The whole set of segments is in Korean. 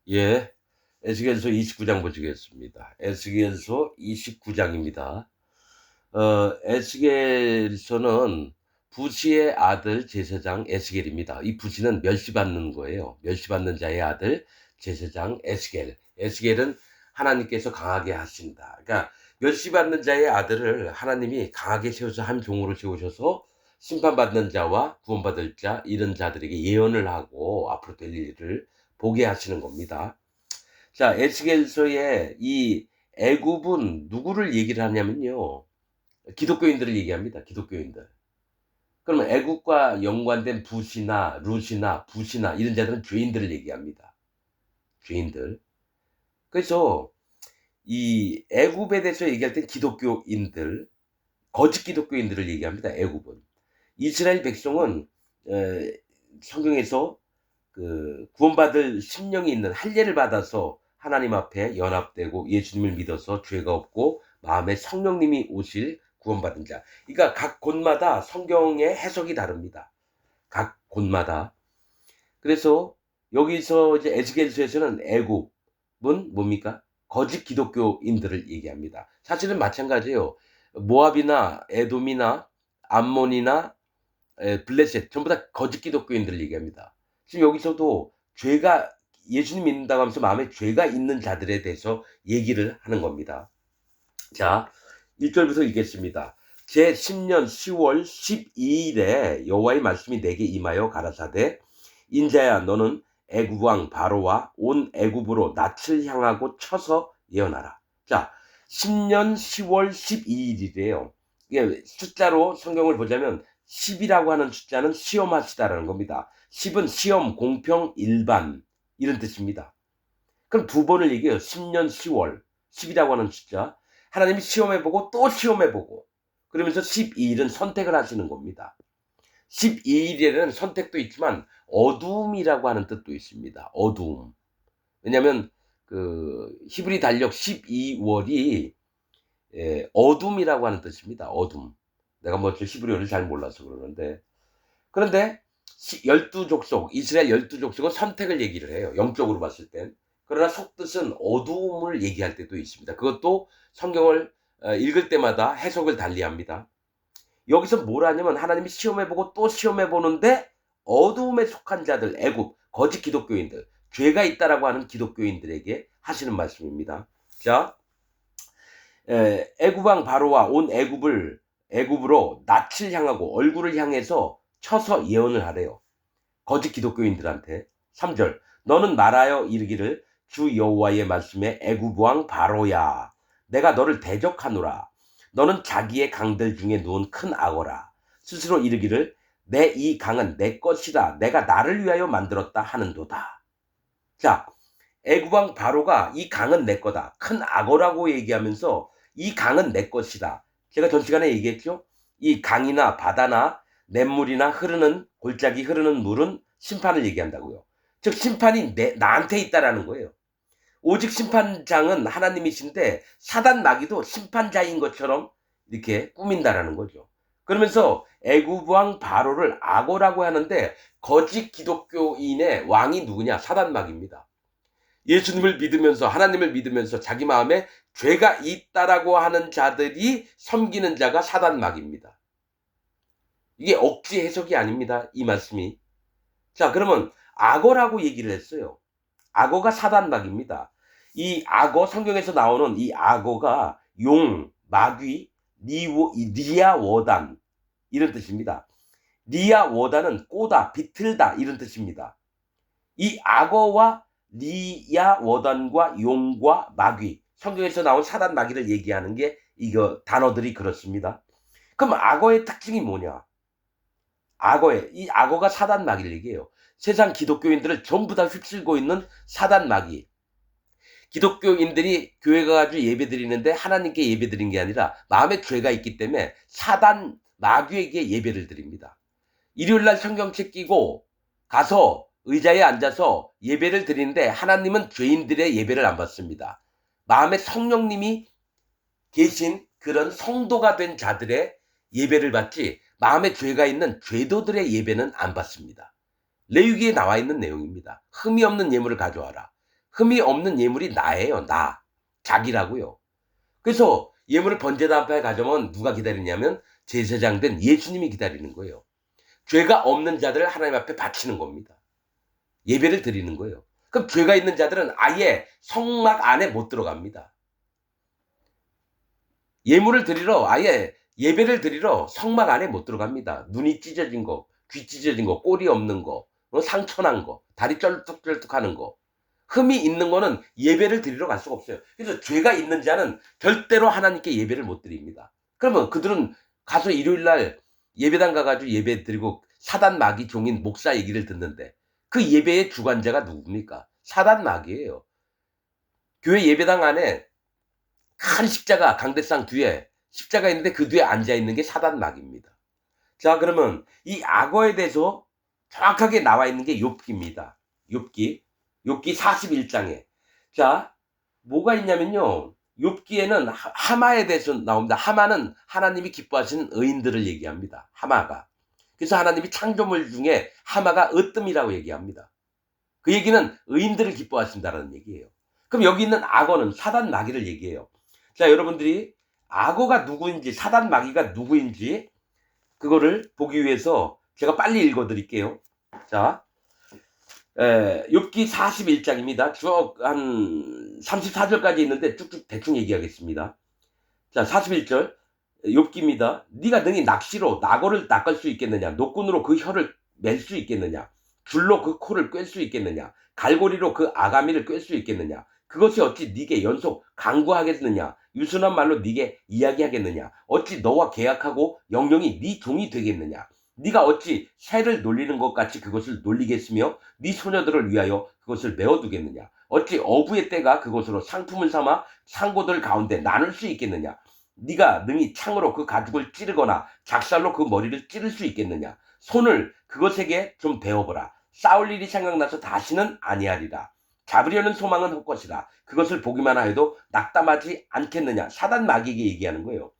예, 에스겔서 29장 보시겠습니다. 에스겔서 29장입니다. 에스겔서는 부시의 아들 제사장 에스겔입니다. 이 부시는 멸시받는 거예요. 멸시받는 자의 아들 제사장 에스겔. 에스겔은 하나님께서 강하게 하신다. 그러니까 멸시받는 자의 아들을 하나님이 강하게 세워서 한 종으로 세우셔서 심판받는 자와 구원받을 자 이런 자들에게 예언을 하고 앞으로 될 일을 보게 하시는 겁니다. 자, 에스겔서의 이 애굽은 누구를 얘기를 하냐면요. 기독교인들을 얘기합니다. 기독교인들. 그러면 애국과 연관된 붓이나 룻이나 붓이나 이런 자들은 죄인들을 얘기합니다. 죄인들. 그래서 이 애굽에 대해서 얘기할 때 기독교인들, 거짓 기독교인들을 얘기합니다. 애굽은. 이스라엘 백성은 성경에서 그 구원받을 심령이 있는 할례를 받아서 하나님 앞에 연합되고 예수님을 믿어서 죄가 없고 마음에 성령님이 오실 구원받은 자. 그러니까 각 곳마다 성경의 해석이 다릅니다. 각 곳마다. 그래서 여기서 이제 에스겔서에서는 애굽은 뭡니까? 거짓 기독교인들을 얘기합니다. 사실은 마찬가지예요. 모압이나 에돔이나 암몬이나 블레셋 전부 다 거짓 기독교인들을 얘기합니다. 지금 여기서도 죄가 예수님 믿는다고 하면서 마음에 죄가 있는 자들에 대해서 얘기를 하는 겁니다. 자, 1절부터 읽겠습니다. 제 10년 10월 12일에 여호와의 말씀이 내게 임하여 가라사대 인자야 너는 애굽 왕 바로와 온 애굽으로 낯을 향하고 쳐서 예언하라. 자, 10년 10월 12일이래요. 이게 숫자로 성경을 보자면 10이라고 하는 숫자는 시험하시다라는 겁니다. 10은 시험, 공평, 일반 이런 뜻입니다. 그럼 두 번을 얘기해요. 10년 10월 10이라고 하는 숫자. 하나님이 시험해보고 또 시험해보고 그러면서 12일은 선택을 하시는 겁니다. 12일에는 선택도 있지만 어두움이라고 하는 뜻도 있습니다. 어두움. 왜냐하면 그 히브리 달력 12월이 어둠이라고 하는 뜻입니다. 어둠. 내가 뭐 히브리어를 잘 몰라서 그러는데 그런데 12족속 이스라엘 12족속은 선택을 얘기를 해요. 영적으로 봤을 땐. 그러나 속뜻은 어두움을 얘기할 때도 있습니다. 그것도 성경을 읽을 때마다 해석을 달리합니다. 여기서 뭘 하냐면 하나님이 시험해보고 또 시험해보는데 어두움에 속한 자들 애굽 거짓 기독교인들 죄가 있다라고 하는 기독교인들에게 하시는 말씀입니다. 자, 애굽 왕 바로와 온 애굽으로 낯을 향하고 얼굴을 향해서 쳐서 예언을 하래요. 거짓 기독교인들한테. 3절 너는 말하여 이르기를 주 여호와의 말씀에 애굽 왕 바로야 내가 너를 대적하노라. 너는 자기의 강들 중에 누운 큰 악어라. 스스로 이르기를 내 이 강은 내 것이다. 내가 나를 위하여 만들었다 하는도다. 자, 애굽 왕 바로가 이 강은 내 거다. 큰 악어라고 얘기하면서 이 강은 내 것이다. 제가 전 시간에 얘기했죠. 이 강이나 바다나 냇물이나 흐르는 골짜기 흐르는 물은 심판을 얘기한다고요. 즉 심판이 나한테 있다라는 거예요. 오직 심판장은 하나님이신데 사단 마귀도 심판자인 것처럼 이렇게 꾸민다라는 거죠. 그러면서 애굽 왕 바로를 악어라고 하는데 거짓 기독교인의 왕이 누구냐? 사단 마귀입니다. 예수님을 믿으면서 하나님을 믿으면서 자기 마음에 죄가 있다라고 하는 자들이 섬기는 자가 사단 마귀입니다. 이게 억지 해석이 아닙니다. 이 말씀이. 자, 그러면 악어라고 얘기를 했어요. 악어가 사단마귀입니다. 이 악어 성경에서 나오는 이 악어가 용, 마귀, 리아 워단 이런 뜻입니다. 리아 워단은 꼬다, 비틀다 이런 뜻입니다. 이 악어와 리아 워단과 용과 마귀 성경에서 나온 사단 마귀를 얘기하는 게 이거 단어들이 그렇습니다. 그럼 악어의 특징이 뭐냐? 이 악어가 사단 마귀를 얘기해요. 세상 기독교인들을 전부 다 휩쓸고 있는 사단 마귀. 기독교인들이 교회 가가지고 예배 드리는데 하나님께 예배 드린 게 아니라 마음에 죄가 있기 때문에 사단 마귀에게 예배를 드립니다. 일요일날 성경책 끼고 가서 의자에 앉아서 예배를 드리는데 하나님은 죄인들의 예배를 안 받습니다. 마음에 성령님이 계신 그런 성도가 된 자들의 예배를 받지 마음에 죄가 있는 죄도들의 예배는 안 받습니다. 레위기에 나와 있는 내용입니다. 흠이 없는 예물을 가져와라. 흠이 없는 예물이 나예요. 나. 자기라고요. 그래서 예물을 번제단파에 가져오면 누가 기다리냐면 제사장 된 예수님이 기다리는 거예요. 죄가 없는 자들을 하나님 앞에 바치는 겁니다. 예배를 드리는 거예요. 그럼 죄가 있는 자들은 아예 성막 안에 못 들어갑니다. 예물을 드리러 아예 예배를 드리러 성막 안에 못 들어갑니다. 눈이 찢어진 거, 귀 찢어진 거, 꼬리 없는 거, 상처난 거, 다리 쩔뚝쩔뚝하는 거. 흠이 있는 거는 예배를 드리러 갈 수가 없어요. 그래서 죄가 있는 자는 절대로 하나님께 예배를 못 드립니다. 그러면 그들은 가서 일요일 날 예배당 가가지고 예배 드리고 사단 마귀 종인 목사 얘기를 듣는데 그 예배의 주관자가 누굽니까? 사단 마귀예요. 교회 예배당 안에 큰 십자가 강대상 뒤에 십자가 있는데 그 뒤에 앉아 있는 게 사단 마귀입니다. 자, 그러면 이 악어에 대해서 정확하게 나와 있는 게 욥기입니다. 욥기 41장에. 자, 뭐가 있냐면요. 욥기에는 하마에 대해서 나옵니다. 하마는 하나님이 기뻐하시는 의인들을 얘기합니다. 하마가. 그래서 하나님이 창조물 중에 하마가 으뜸이라고 얘기합니다. 그 얘기는 의인들을 기뻐하신다는 얘기예요. 그럼 여기 있는 악어는 사단 마귀를 얘기해요. 자, 여러분들이 악어가 누구인지, 사단 마귀가 누구인지 그거를 보기 위해서 제가 빨리 읽어 드릴게요. 자, 욥기 41장입니다. 쭉 한 34절까지 있는데 쭉쭉 대충 얘기하겠습니다. 자, 41절 욥기입니다. 네가 능히 낚시로 낙어를 낚을 수 있겠느냐? 노끈으로 그 혀를 맬 수 있겠느냐? 줄로 그 코를 꿰 수 있겠느냐? 갈고리로 그 아가미를 꿰 수 있겠느냐? 그것이 어찌 네게 연속 강구하겠느냐? 유순한 말로 네게 이야기하겠느냐? 어찌 너와 계약하고 영영이 네 종이 되겠느냐? 네가 어찌 새를 놀리는 것 같이 그것을 놀리겠으며 네 소녀들을 위하여 그것을 메어두겠느냐? 어찌 어부의 때가 그것으로 상품을 삼아 상고들 가운데 나눌 수 있겠느냐? 네가 능히 창으로 그 가죽을 찌르거나 작살로 그 머리를 찌를 수 있겠느냐? 손을 그것에게 좀 대어보라. 싸울 일이 생각나서 다시는 아니하리라. 잡으려는 소망은 헛것이라. 그것을 보기만 하여도 낙담하지 않겠느냐? 사단 마귀에게 얘기하는 거예요.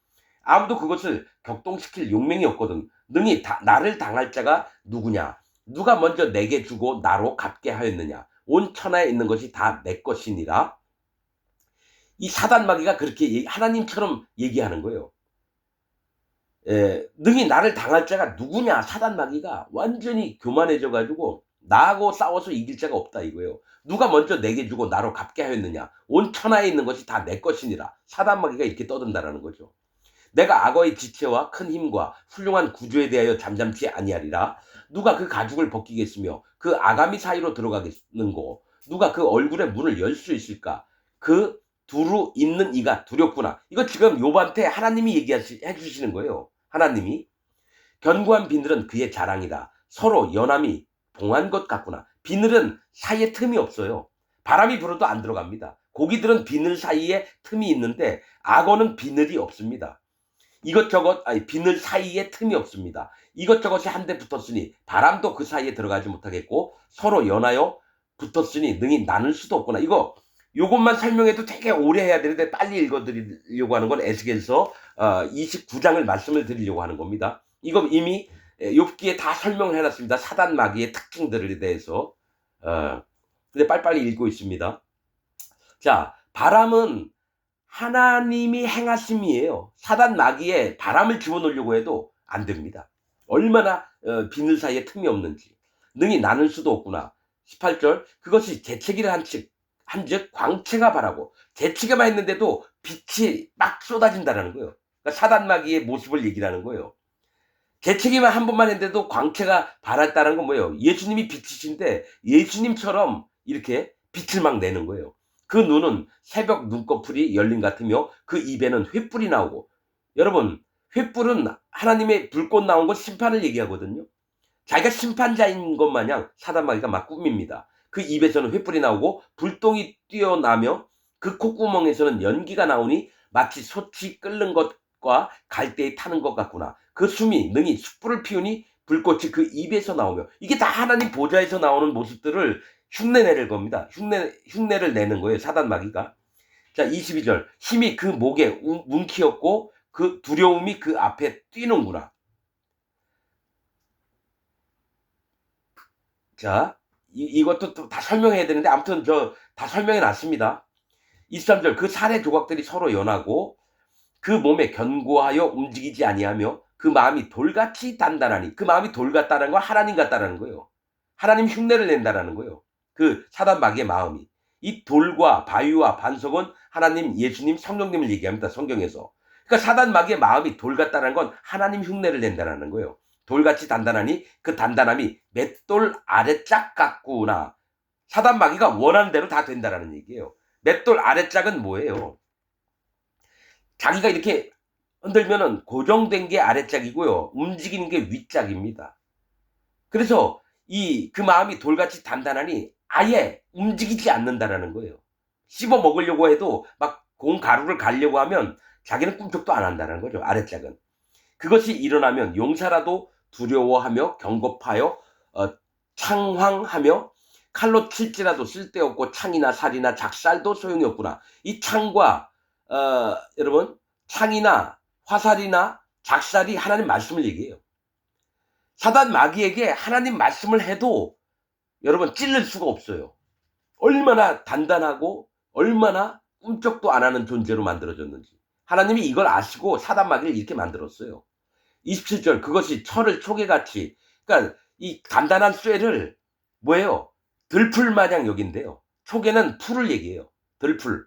아무도 그것을 격동시킬 용맹이 없거든. 능히 나를 당할 자가 누구냐? 누가 먼저 내게 주고 나로 갚게 하였느냐? 온 천하에 있는 것이 다 내 것이니라. 이 사단 마귀가 그렇게 하나님처럼 얘기하는 거예요. 능히 나를 당할 자가 누구냐? 사단 마귀가 완전히 교만해져 가지고 나하고 싸워서 이길 자가 없다 이거예요. 누가 먼저 내게 주고 나로 갚게 하였느냐? 온 천하에 있는 것이 다 내 것이니라. 사단 마귀가 이렇게 떠든다라는 거죠. 내가 악어의 지체와 큰 힘과 훌륭한 구조에 대하여 잠잠치 아니하리라. 누가 그 가죽을 벗기겠으며 그 아가미 사이로 들어가겠는고? 누가 그 얼굴의 문을 열 수 있을까? 그 두루 있는 이가 두렵구나. 이거 지금 욥한테 하나님이 얘기해 주시는 거예요. 하나님이. 견고한 비늘은 그의 자랑이다. 서로 연함이 동한 것 같구나. 비늘은 사이에 틈이 없어요. 바람이 불어도 안 들어갑니다. 고기들은 비늘 사이에 틈이 있는데 악어는 비늘이 없습니다. 비늘 사이에 틈이 없습니다. 이것저것이 한데 붙었으니 바람도 그 사이에 들어가지 못하겠고 서로 연하여 붙었으니 능히 나눌 수도 없구나. 요것만 설명해도 되게 오래 해야 되는데 빨리 읽어드리려고 하는 건 에스겔서 29장을 말씀을 드리려고 하는 겁니다. 이거 이미 욥기에 다 설명을 해놨습니다. 사단 마귀의 특징들에 대해서. 근데 빨리빨리 읽고 있습니다. 자, 바람은 하나님이 행하심이에요. 사단 마귀에 바람을 집어넣으려고 해도 안 됩니다. 얼마나 비늘 사이에 틈이 없는지. 능히 나눌 수도 없구나. 18절 그것이 재채기를 한즉 광채가 바라고 재채기만 했는데도 빛이 막 쏟아진다는 거예요. 그러니까 사단 마귀의 모습을 얘기하는 거예요. 재채기만 한 번만 했는데도 광채가 발했다는 건 뭐예요? 예수님이 빛이신데 예수님처럼 이렇게 빛을 막 내는 거예요. 그 눈은 새벽 눈꺼풀이 열린 같으며 그 입에는 횃불이 나오고. 여러분, 횃불은 하나님의 불꽃 나온 건 심판을 얘기하거든요. 자기가 심판자인 것 마냥 사단 마귀가 막 꾸밉니다. 그 입에서는 횃불이 나오고 불똥이 뛰어나며 그 콧구멍에서는 연기가 나오니 마치 솥이 끓는 것과 갈대에 타는 것 같구나. 그 숨이 능히 숯불을 피우니 불꽃이 그 입에서 나오며. 이게 다 하나님 보좌에서 나오는 모습들을 흉내낼 겁니다. 흉내를 내는 거예요, 사단 마귀가. 자, 22절 힘이 그 목에 뭉키었고 그 두려움이 그 앞에 뛰는구나. 자, 이것도 다 설명해야 되는데 아무튼 다 설명해 놨습니다. 23절 그 살의 조각들이 서로 연하고 그 몸에 견고하여 움직이지 아니하며 그 마음이 돌같이 단단하니 그 마음이 돌 같다는 건 하나님 같다라는 거예요. 하나님 흉내를 낸다라는 거예요. 그 사단 마귀의 마음이. 이 돌과 바위와 반석은 하나님, 예수님, 성령님을 얘기합니다. 성경에서. 그러니까 사단 마귀의 마음이 돌 같다는 건 하나님 흉내를 낸다라는 거예요. 돌같이 단단하니 그 단단함이 맷돌 아래짝 같구나. 사단 마귀가 원하는 대로 다 된다라는 얘기예요. 맷돌 아래짝은 뭐예요? 자기가 이렇게 흔들면은 고정된 게 아래짝이고요. 움직이는 게 윗짝입니다. 그래서 그 마음이 돌같이 단단하니 아예 움직이지 않는다라는 거예요. 씹어 먹으려고 해도 막 공 가루를 갈려고 하면 자기는 꿈쩍도 안 한다는 거죠. 아래짝은. 그것이 일어나면 용사라도 두려워하며 경고하여 창황하며 칼로 칠지라도 쓸데없고 창이나 살이나 작살도 소용이 없구나. 이 창과 여러분 창이나 화살이나 작살이 하나님 말씀을 얘기해요. 사단 마귀에게 하나님 말씀을 해도 여러분 찔릴 수가 없어요. 얼마나 단단하고 얼마나 꿈쩍도 안 하는 존재로 만들어졌는지. 하나님이 이걸 아시고 사단 마귀를 이렇게 만들었어요. 27절 그것이 철을 초계같이, 그러니까 이 단단한 쇠를 뭐예요? 들풀 마냥 여긴대요. 초계는 풀을 얘기해요. 들풀.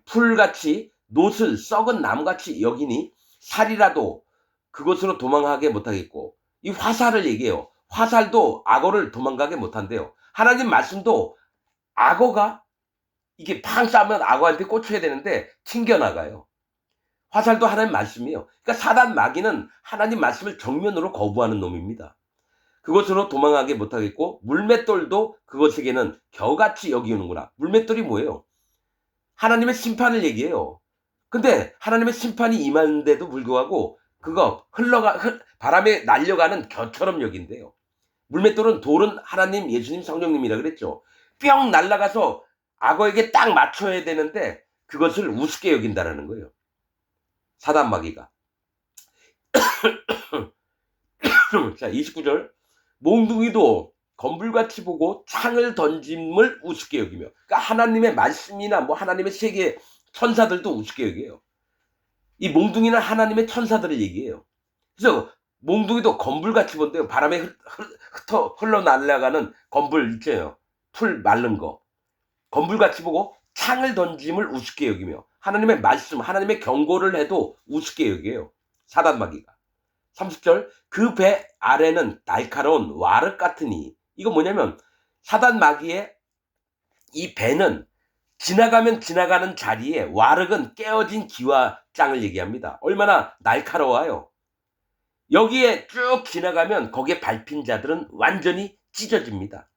풀같이 노슬 썩은 나무같이 여기니 살이라도 그것으로 도망가게 못하겠고, 이 화살을 얘기해요. 화살도 악어를 도망가게 못한대요. 하나님 말씀도 악어가 이게 팡 쏴면 악어한테 꽂혀야 되는데 튕겨나가요. 화살도 하나님 말씀이에요. 그러니까 사단 마귀는 하나님 말씀을 정면으로 거부하는 놈입니다. 그것으로 도망가게 못하겠고 물맷돌도 그것에게는 겨같이 여기는구나. 물맷돌이 뭐예요? 하나님의 심판을 얘기해요. 근데 하나님의 심판이 임하는데도 불구하고 그거 바람에 날려가는 겨처럼 여긴대요. 물맷돌은 돌은 하나님, 예수님, 성령님이라 그랬죠. 뿅 날아가서 악어에게 딱 맞춰야 되는데 그것을 우습게 여긴다라는 거예요. 사단 마귀가. 자, 29절. 몽둥이도 건불같이 보고 창을 던짐을 우습게 여기며. 그러니까 하나님의 말씀이나 뭐 하나님의 세계 천사들도 우습게 여겨요. 이 몽둥이는 하나님의 천사들을 얘기해요. 그래서 몽둥이도 건불같이 본대요. 바람에 흘러날아가는 건불 있잖아요. 풀 마른 거. 건불같이 보고 창을 던짐을 우습게 여기며 하나님의 말씀, 하나님의 경고를 해도 우습게 여겨요. 사단 마귀가. 30절 그 배 아래는 날카로운 와륵 같으니, 이거 뭐냐면 사단 마귀의 이 배는 지나가면 지나가는 자리에 와륵은 깨어진 기와장을 얘기합니다. 얼마나 날카로워요. 여기에 쭉 지나가면 거기에 밟힌 자들은 완전히 찢어집니다.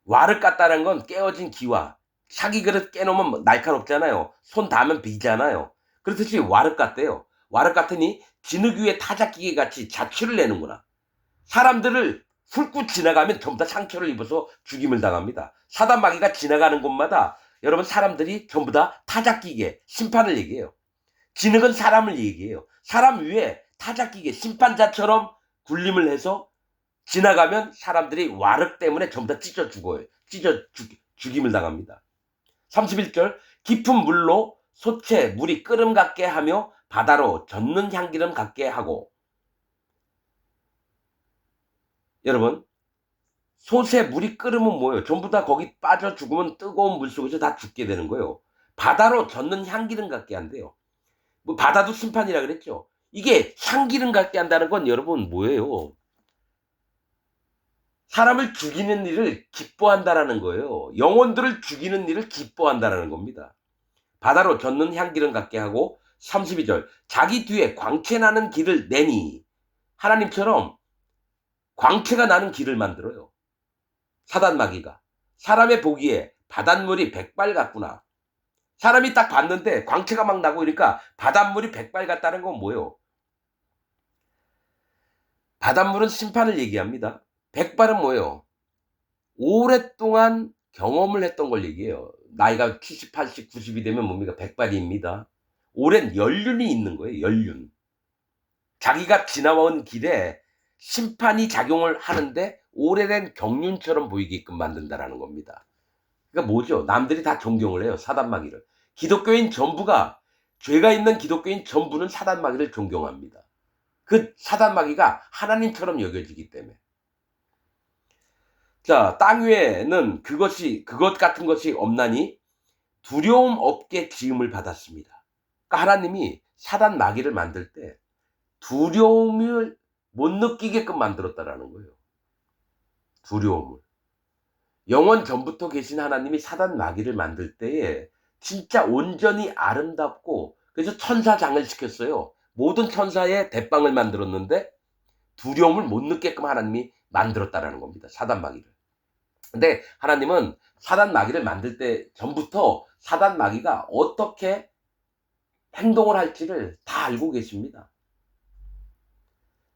와륵 같다는 건 깨어진 기와. 사기 그릇 깨놓으면 날카롭잖아요. 손 닿으면 비잖아요. 그렇듯이 와륵 같대요. 와륵 같으니 진흙 위에 타작기계 같이 자취를 내는구나. 사람들을 훑고 지나가면 전부 다 상처를 입어서 죽임을 당합니다. 사단 마귀가 지나가는 곳마다 여러분 사람들이 전부 다 타작기계, 심판을 얘기해요. 진흙은 사람을 얘기해요. 사람 위에 타작기계, 심판자처럼 군림을 해서 지나가면 사람들이 와륵 때문에 전부 다 찢어 죽어요. 죽임을 당합니다. 31절 깊은 물로 솥에 물이 끓음 같게 하며 바다로 젓는 향기름 같게 하고. 여러분 솥에 물이 끓으면 뭐예요? 전부 다 거기 빠져 죽으면 뜨거운 물 속에서 다 죽게 되는 거예요. 바다로 젓는 향기름 같게 한대요. 뭐 바다도 심판이라 그랬죠. 이게 향기름 같게 한다는 건 여러분 뭐예요? 사람을 죽이는 일을 기뻐한다라는 거예요. 영혼들을 죽이는 일을 기뻐한다라는 겁니다. 바다로 젓는 향기름 같게 하고. 32절 자기 뒤에 광채 나는 길을 내니, 하나님처럼 광채가 나는 길을 만들어요. 사단 마귀가. 사람의 보기에 바닷물이 백발 같구나. 사람이 딱 봤는데 광채가 막 나고 그러니까 바닷물이 백발 같다는 건 뭐예요? 바닷물은 심판을 얘기합니다. 백발은 뭐예요? 오랫동안 경험을 했던 걸 얘기해요. 나이가 70, 80, 90이 되면 뭡니까? 백발입니다. 오랜 연륜이 있는 거예요. 연륜. 자기가 지나온 길에 심판이 작용을 하는데 오래된 경륜처럼 보이게끔 만든다라는 겁니다. 그러니까 뭐죠? 남들이 다 존경을 해요, 사단마귀를. 기독교인 전부가 죄가 있는 기독교인 전부는 사단마귀를 존경합니다. 그 사단마귀가 하나님처럼 여겨지기 때문에. 자, 땅 위에는 그것 같은 것이 없나니 두려움 없게 지음을 받았습니다. 그러니까 하나님이 사단마귀를 만들 때 두려움을 못 느끼게끔 만들었다라는 거예요. 두려움을. 영원 전부터 계신 하나님이 사단마귀를 만들 때에 진짜 온전히 아름답고, 그래서 천사장을 시켰어요. 모든 천사의 대빵을 만들었는데 두려움을 못 느끼게끔 하나님이 만들었다라는 겁니다, 사단마귀를. 근데 하나님은 사단마귀를 만들 때 전부터 사단마귀가 어떻게 행동을 할지를 다 알고 계십니다.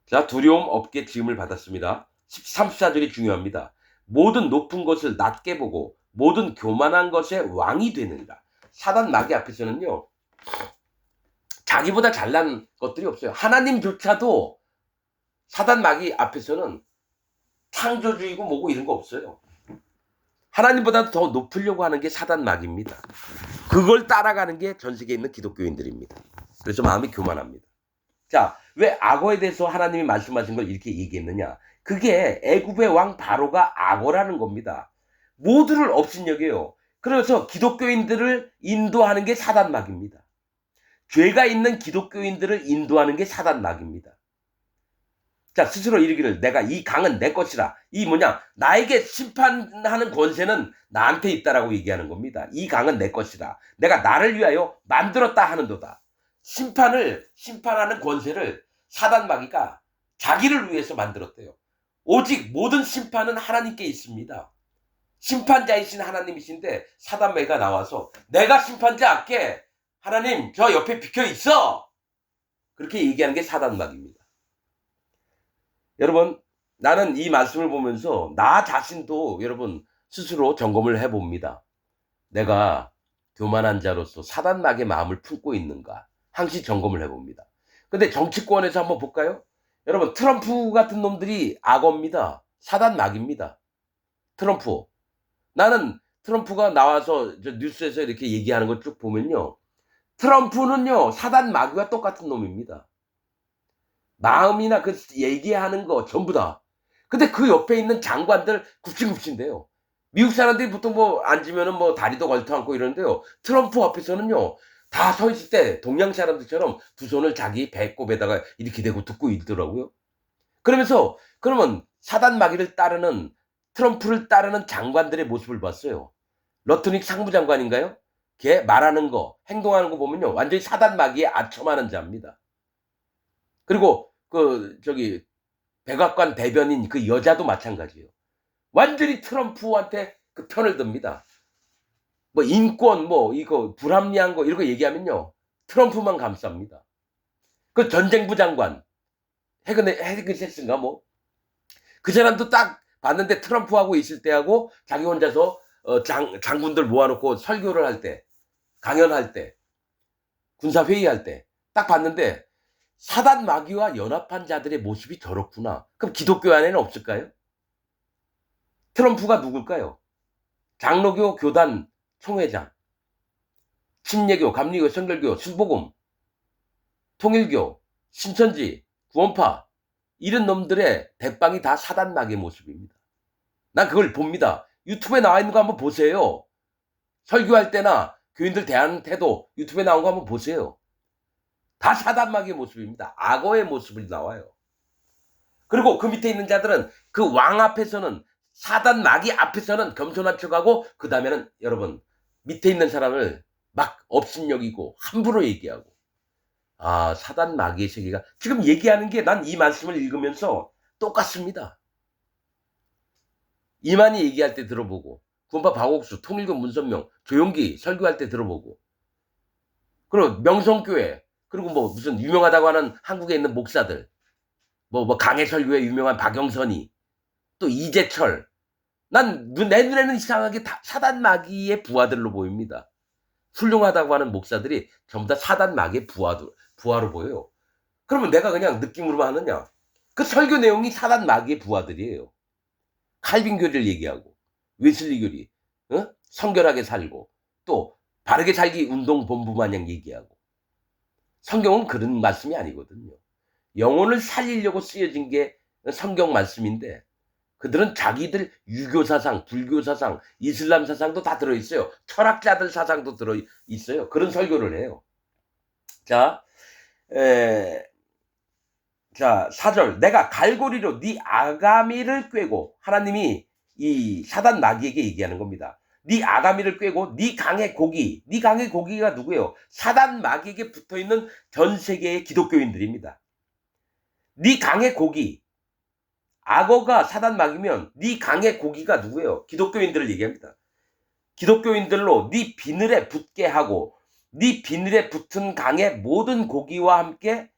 자, 두려움 없게 지음을 받았습니다. 34절이 중요합니다. 모든 높은 것을 낮게 보고 모든 교만한 것의 왕이 되느니라. 사단마귀 앞에서는요, 자기보다 잘난 것들이 없어요. 하나님조차도 사단마귀 앞에서는 창조주의고 뭐고 이런 거 없어요. 하나님보다 더 높으려고 하는 게 사단마귀입니다. 그걸 따라가는 게 전 세계에 있는 기독교인들입니다. 그래서 마음이 교만합니다. 자, 왜 악어에 대해서 하나님이 말씀하신 걸 이렇게 얘기했느냐? 그게 애굽의 왕 바로가 악어라는 겁니다. 모두를 업신여겨요. 그래서 기독교인들을 인도하는 게 사단마귀입니다. 죄가 있는 기독교인들을 인도하는 게 사단마귀입니다. 자, 스스로 이르기를 내가 이 강은 내 것이라. 이 뭐냐? 나에게 심판하는 권세는 나한테 있다라고 얘기하는 겁니다. 이 강은 내 것이라. 내가 나를 위하여 만들었다 하는도다. 심판하는 권세를 사단마귀가 자기를 위해서 만들었대요. 오직 모든 심판은 하나님께 있습니다. 심판자이신 하나님이신데 사단마귀가 나와서 내가 심판자 할게. 하나님 저 옆에 비켜 있어. 그렇게 얘기하는 게 사단마귀입니다. 여러분, 나는 이 말씀을 보면서 나 자신도 여러분 스스로 점검을 해봅니다. 내가 교만한 자로서 사단마귀의 마음을 품고 있는가 항시 점검을 해봅니다. 근데 정치권에서 한번 볼까요? 여러분, 트럼프 같은 놈들이 악어입니다. 사단마귀입니다. 트럼프. 나는 트럼프가 나와서 뉴스에서 이렇게 얘기하는 걸 쭉 보면요, 트럼프는요 사단마귀와 똑같은 놈입니다. 마음이나 그 얘기하는 거 전부 다. 근데 그 옆에 있는 장관들 굽신굽신데요. 미국 사람들이 보통 뭐 앉으면은 뭐 다리도 걸터 앉고 이러는데요, 트럼프 앞에서는요 다 서 있을 때 동양 사람들처럼 두 손을 자기 배꼽에다가 이렇게 대고 듣고 있더라고요. 그러면서 그러면 사단마귀를 따르는, 트럼프를 따르는 장관들의 모습을 봤어요. 러트닉 상부장관인가요? 걔 말하는 거, 행동하는 거 보면요 완전히 사단마귀에 아첨하는 자입니다. 그리고 백악관 대변인 그 여자도 마찬가지예요. 완전히 트럼프한테 그 편을 듭니다. 뭐 인권 뭐 이거 불합리한 거 이런 거 얘기하면요 트럼프만 감쌉니다. 그 전쟁부 장관 헤그셋인가 뭐 그 사람도 딱 봤는데 트럼프하고 있을 때하고 자기 혼자서 장군들 모아놓고 설교를 할 때, 강연할 때, 군사회의할 때 딱 봤는데 사단마귀와 연합한 자들의 모습이 저렇구나. 그럼 기독교 안에는 없을까요? 트럼프가 누굴까요? 장로교 교단 총회장, 침례교, 감리교, 성결교, 순복음, 통일교, 신천지, 구원파, 이런 놈들의 대빵이 다 사단마귀의 모습입니다. 난 그걸 봅니다. 유튜브에 나와 있는 거 한번 보세요. 설교할 때나 교인들 대하는 태도 유튜브에 나온 거 한번 보세요. 다 사단마귀의 모습입니다. 악어의 모습이 나와요. 그리고 그 밑에 있는 자들은 그 왕 앞에서는, 사단마귀 앞에서는 겸손한 척하고, 그 다음에는 여러분 밑에 있는 사람을 막 업신여기고 함부로 얘기하고. 아, 사단마귀의 세계가 지금 얘기하는 게 난 이 말씀을 읽으면서 똑같습니다. 이만희 얘기할 때 들어보고, 구원파 박옥수, 통일교 문선명, 조용기 설교할 때 들어보고, 그리고 명성교회, 그리고 뭐 무슨 유명하다고 하는 한국에 있는 목사들, 뭐 강해 설교에 유명한 박영선이, 또 이재철, 내 눈에는 이상하게 다 사단마귀의 부하들로 보입니다. 훌륭하다고 하는 목사들이 전부 다 사단마귀의 부하로 보여요. 그러면 내가 그냥 느낌으로만 하느냐? 그 설교 내용이 사단마귀의 부하들이에요. 칼빈 교리를 얘기하고, 웨슬리 교리, 성결하게 살고 또 바르게 살기 운동본부 마냥 얘기하고. 성경은 그런 말씀이 아니거든요. 영혼을 살리려고 쓰여진 게 성경 말씀인데 그들은 자기들 유교 사상, 불교 사상, 이슬람 사상도 다 들어있어요. 철학자들 사상도 들어있어요. 그런 설교를 해요. 자, 자, 4절. 내가 갈고리로 네 아가미를 꿰고, 하나님이 이 사단 마귀에게 얘기하는 겁니다. 네 아가미를 꿰고 네 강의 고기, 네 강의 고기가 누구예요? 사단 마귀에게 붙어있는 전 세계의 기독교인들입니다. 네 강의 고기, 악어가 사단 마귀면 네 강의 고기가 누구예요? 기독교인들을 얘기합니다. 기독교인들로 네 비늘에 붙게 하고 네 비늘에 붙은 강의 모든 고기와 함께.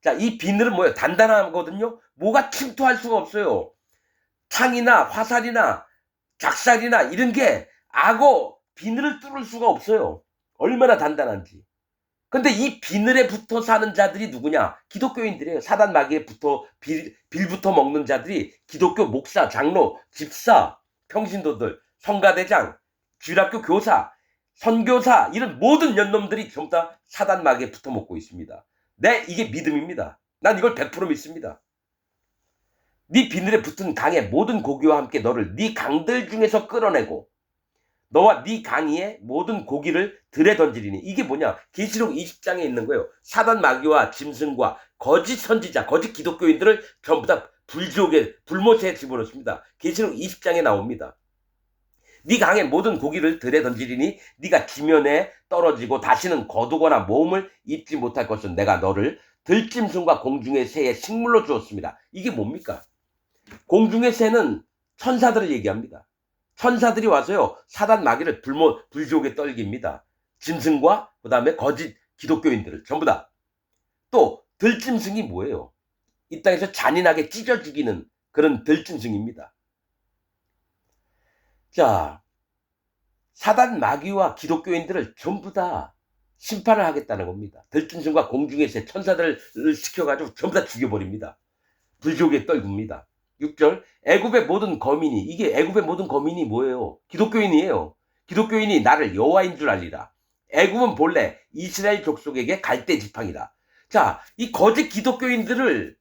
자, 이 비늘은 뭐예요? 단단하거든요. 뭐가 침투할 수가 없어요. 창이나 화살이나 작살이나 이런 게 악어 비늘을 뚫을 수가 없어요. 얼마나 단단한지. 근데 이 비늘에 붙어 사는 자들이 누구냐? 기독교인들이에요. 사단 마귀에 붙어 빌부터 먹는 자들이 기독교 목사, 장로, 집사, 평신도들, 성가대장, 주일학교 교사, 선교사, 이런 모든 연놈들이 전부 다 사단 마귀에 붙어 먹고 있습니다. 이게 믿음입니다. 난 이걸 100% 믿습니다. 네 비늘에 붙은 강의 모든 고기와 함께 너를 네 강들 중에서 끌어내고 너와 네 강의의 모든 고기를 들에 던지리니. 이게 뭐냐? 계시록 20장에 있는 거예요. 사단 마귀와 짐승과 거짓 선지자, 거짓 기독교인들을 전부 다 불지옥에, 불못에 집어넣습니다. 계시록 20장에 나옵니다. 네 강의 모든 고기를 들에 던지리니 네가 지면에 떨어지고 다시는 거두거나 모험을 입지 못할 것은 내가 너를 들짐승과 공중의 새의 식물로 주었습니다. 이게 뭡니까? 공중의 새는 천사들을 얘기합니다. 천사들이 와서요, 사단 마귀를 불지옥에 떨깁니다. 짐승과 그 다음에 거짓 기독교인들을 전부 다. 또 들짐승이 뭐예요? 이 땅에서 잔인하게 찢어 죽이는 그런 들짐승입니다. 자, 사단 마귀와 기독교인들을 전부 다 심판을 하겠다는 겁니다. 들짐승과 공중의 새 천사들을 시켜가지고 전부 다 죽여버립니다. 불지옥에 떨굽니다. 6절. 애굽의 모든 거민이, 이게 애굽의 모든 거민이 뭐예요? 기독교인이에요. 기독교인이 나를 여호와인 줄 알리라. 애굽은 본래 이스라엘 족속에게 갈대 지팡이다. 자, 이 거짓 기독교인들을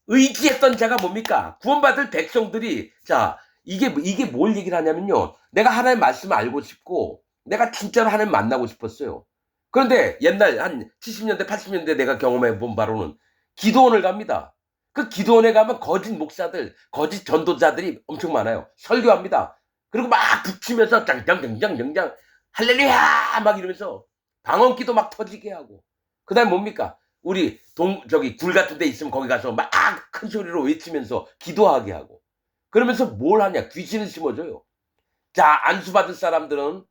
의지했던 자가 뭡니까? 구원받을 백성들이. 자, 이게 뭘 얘기를 하냐면요, 내가 하나님의 말씀을 알고 싶고 내가 진짜로 하나님 만나고 싶었어요. 그런데 옛날 한 70년대 80년대 내가 경험해 본 바로는 기도원을 갑니다. 그 기도원에 가면 거짓 목사들, 거짓 전도자들이 엄청 많아요. 설교합니다. 그리고 막 붙이면서 짱짱짱짱짱 할렐루야 막 이러면서 방언기도 막 터지게 하고. 그 다음에 뭡니까? 우리 굴 같은 데 있으면 거기 가서 막 큰 소리로 외치면서 기도하게 하고. 그러면서 뭘 하냐? 귀신을 심어줘요. 자, 안수받을 사람들은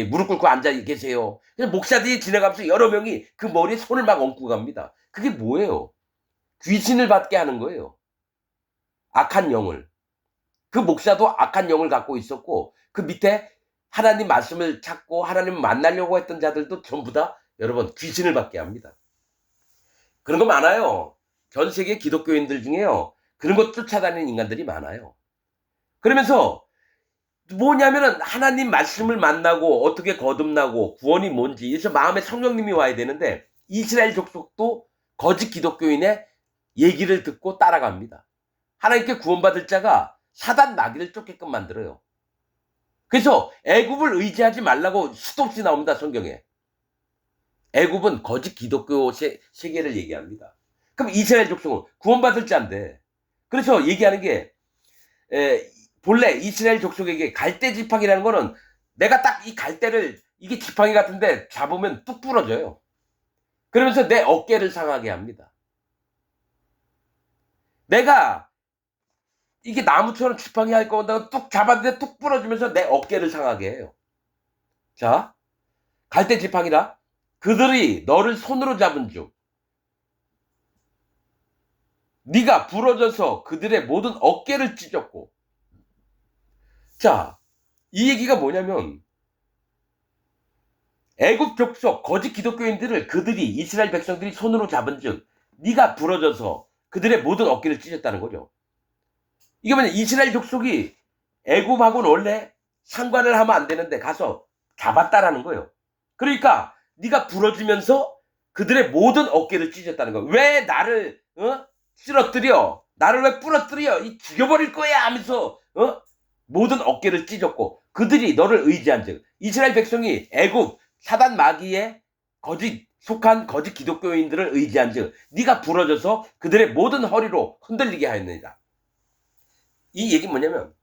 무릎 꿇고 앉아 계세요. 그래서 목사들이 지나가면서 여러 명이 그 머리에 손을 막 얹고 갑니다. 그게 뭐예요? 귀신을 받게 하는 거예요. 악한 영을. 그 목사도 악한 영을 갖고 있었고 그 밑에 하나님 말씀을 찾고 하나님을 만나려고 했던 자들도 전부 다 여러분 귀신을 받게 합니다. 그런 거 많아요. 전 세계 기독교인들 중에요, 그런 거 쫓아다니는 인간들이 많아요. 그러면서 뭐냐면은 하나님 말씀을 만나고 어떻게 거듭나고 구원이 뭔지, 그래서 마음에 성령님이 와야 되는데 이스라엘 족속도 거짓 기독교인의 얘기를 듣고 따라갑니다. 하나님께 구원받을 자가 사단 마귀를 쫓게끔 만들어요. 그래서 애굽을 의지하지 말라고 수도 없이 나옵니다, 성경에. 애굽은 거짓 기독교 세계를 얘기합니다. 그럼 이스라엘 족속은 구원받을 자인데, 그래서 얘기하는 게 본래 이스라엘 족속에게 갈대 지팡이라는 거는 내가 딱 이 갈대를, 이게 지팡이 같은데 잡으면 뚝 부러져요. 그러면서 내 어깨를 상하게 합니다. 내가 이게 나무처럼 지팡이 할 거다가 뚝 잡았는데 뚝 부러지면서 내 어깨를 상하게 해요. 자, 갈대 지팡이라. 그들이 너를 손으로 잡은 즉 네가 부러져서 그들의 모든 어깨를 찢었고. 자, 이 얘기가 뭐냐면 애굽 족속 거짓 기독교인들을 그들이, 이스라엘 백성들이 손으로 잡은 즉 네가 부러져서 그들의 모든 어깨를 찢었다는 거죠. 이게 뭐냐, 이스라엘 족속이 애굽하고는 원래 상관을 하면 안 되는데 가서 잡았다라는 거예요. 그러니까 네가 부러지면서 그들의 모든 어깨를 찢었다는 거예요. 왜 나를 쓰러뜨려? 나를 왜 부러뜨려? 이 죽여버릴 거야 하면서 모든 어깨를 찢었고 그들이 너를 의지한즉 이스라엘 백성이 애굽 사단 마귀의 속한 거짓 기독교인들을 의지한즉 네가 부러져서 그들의 모든 허리로 흔들리게 하였느니라. 이 얘기 뭐냐면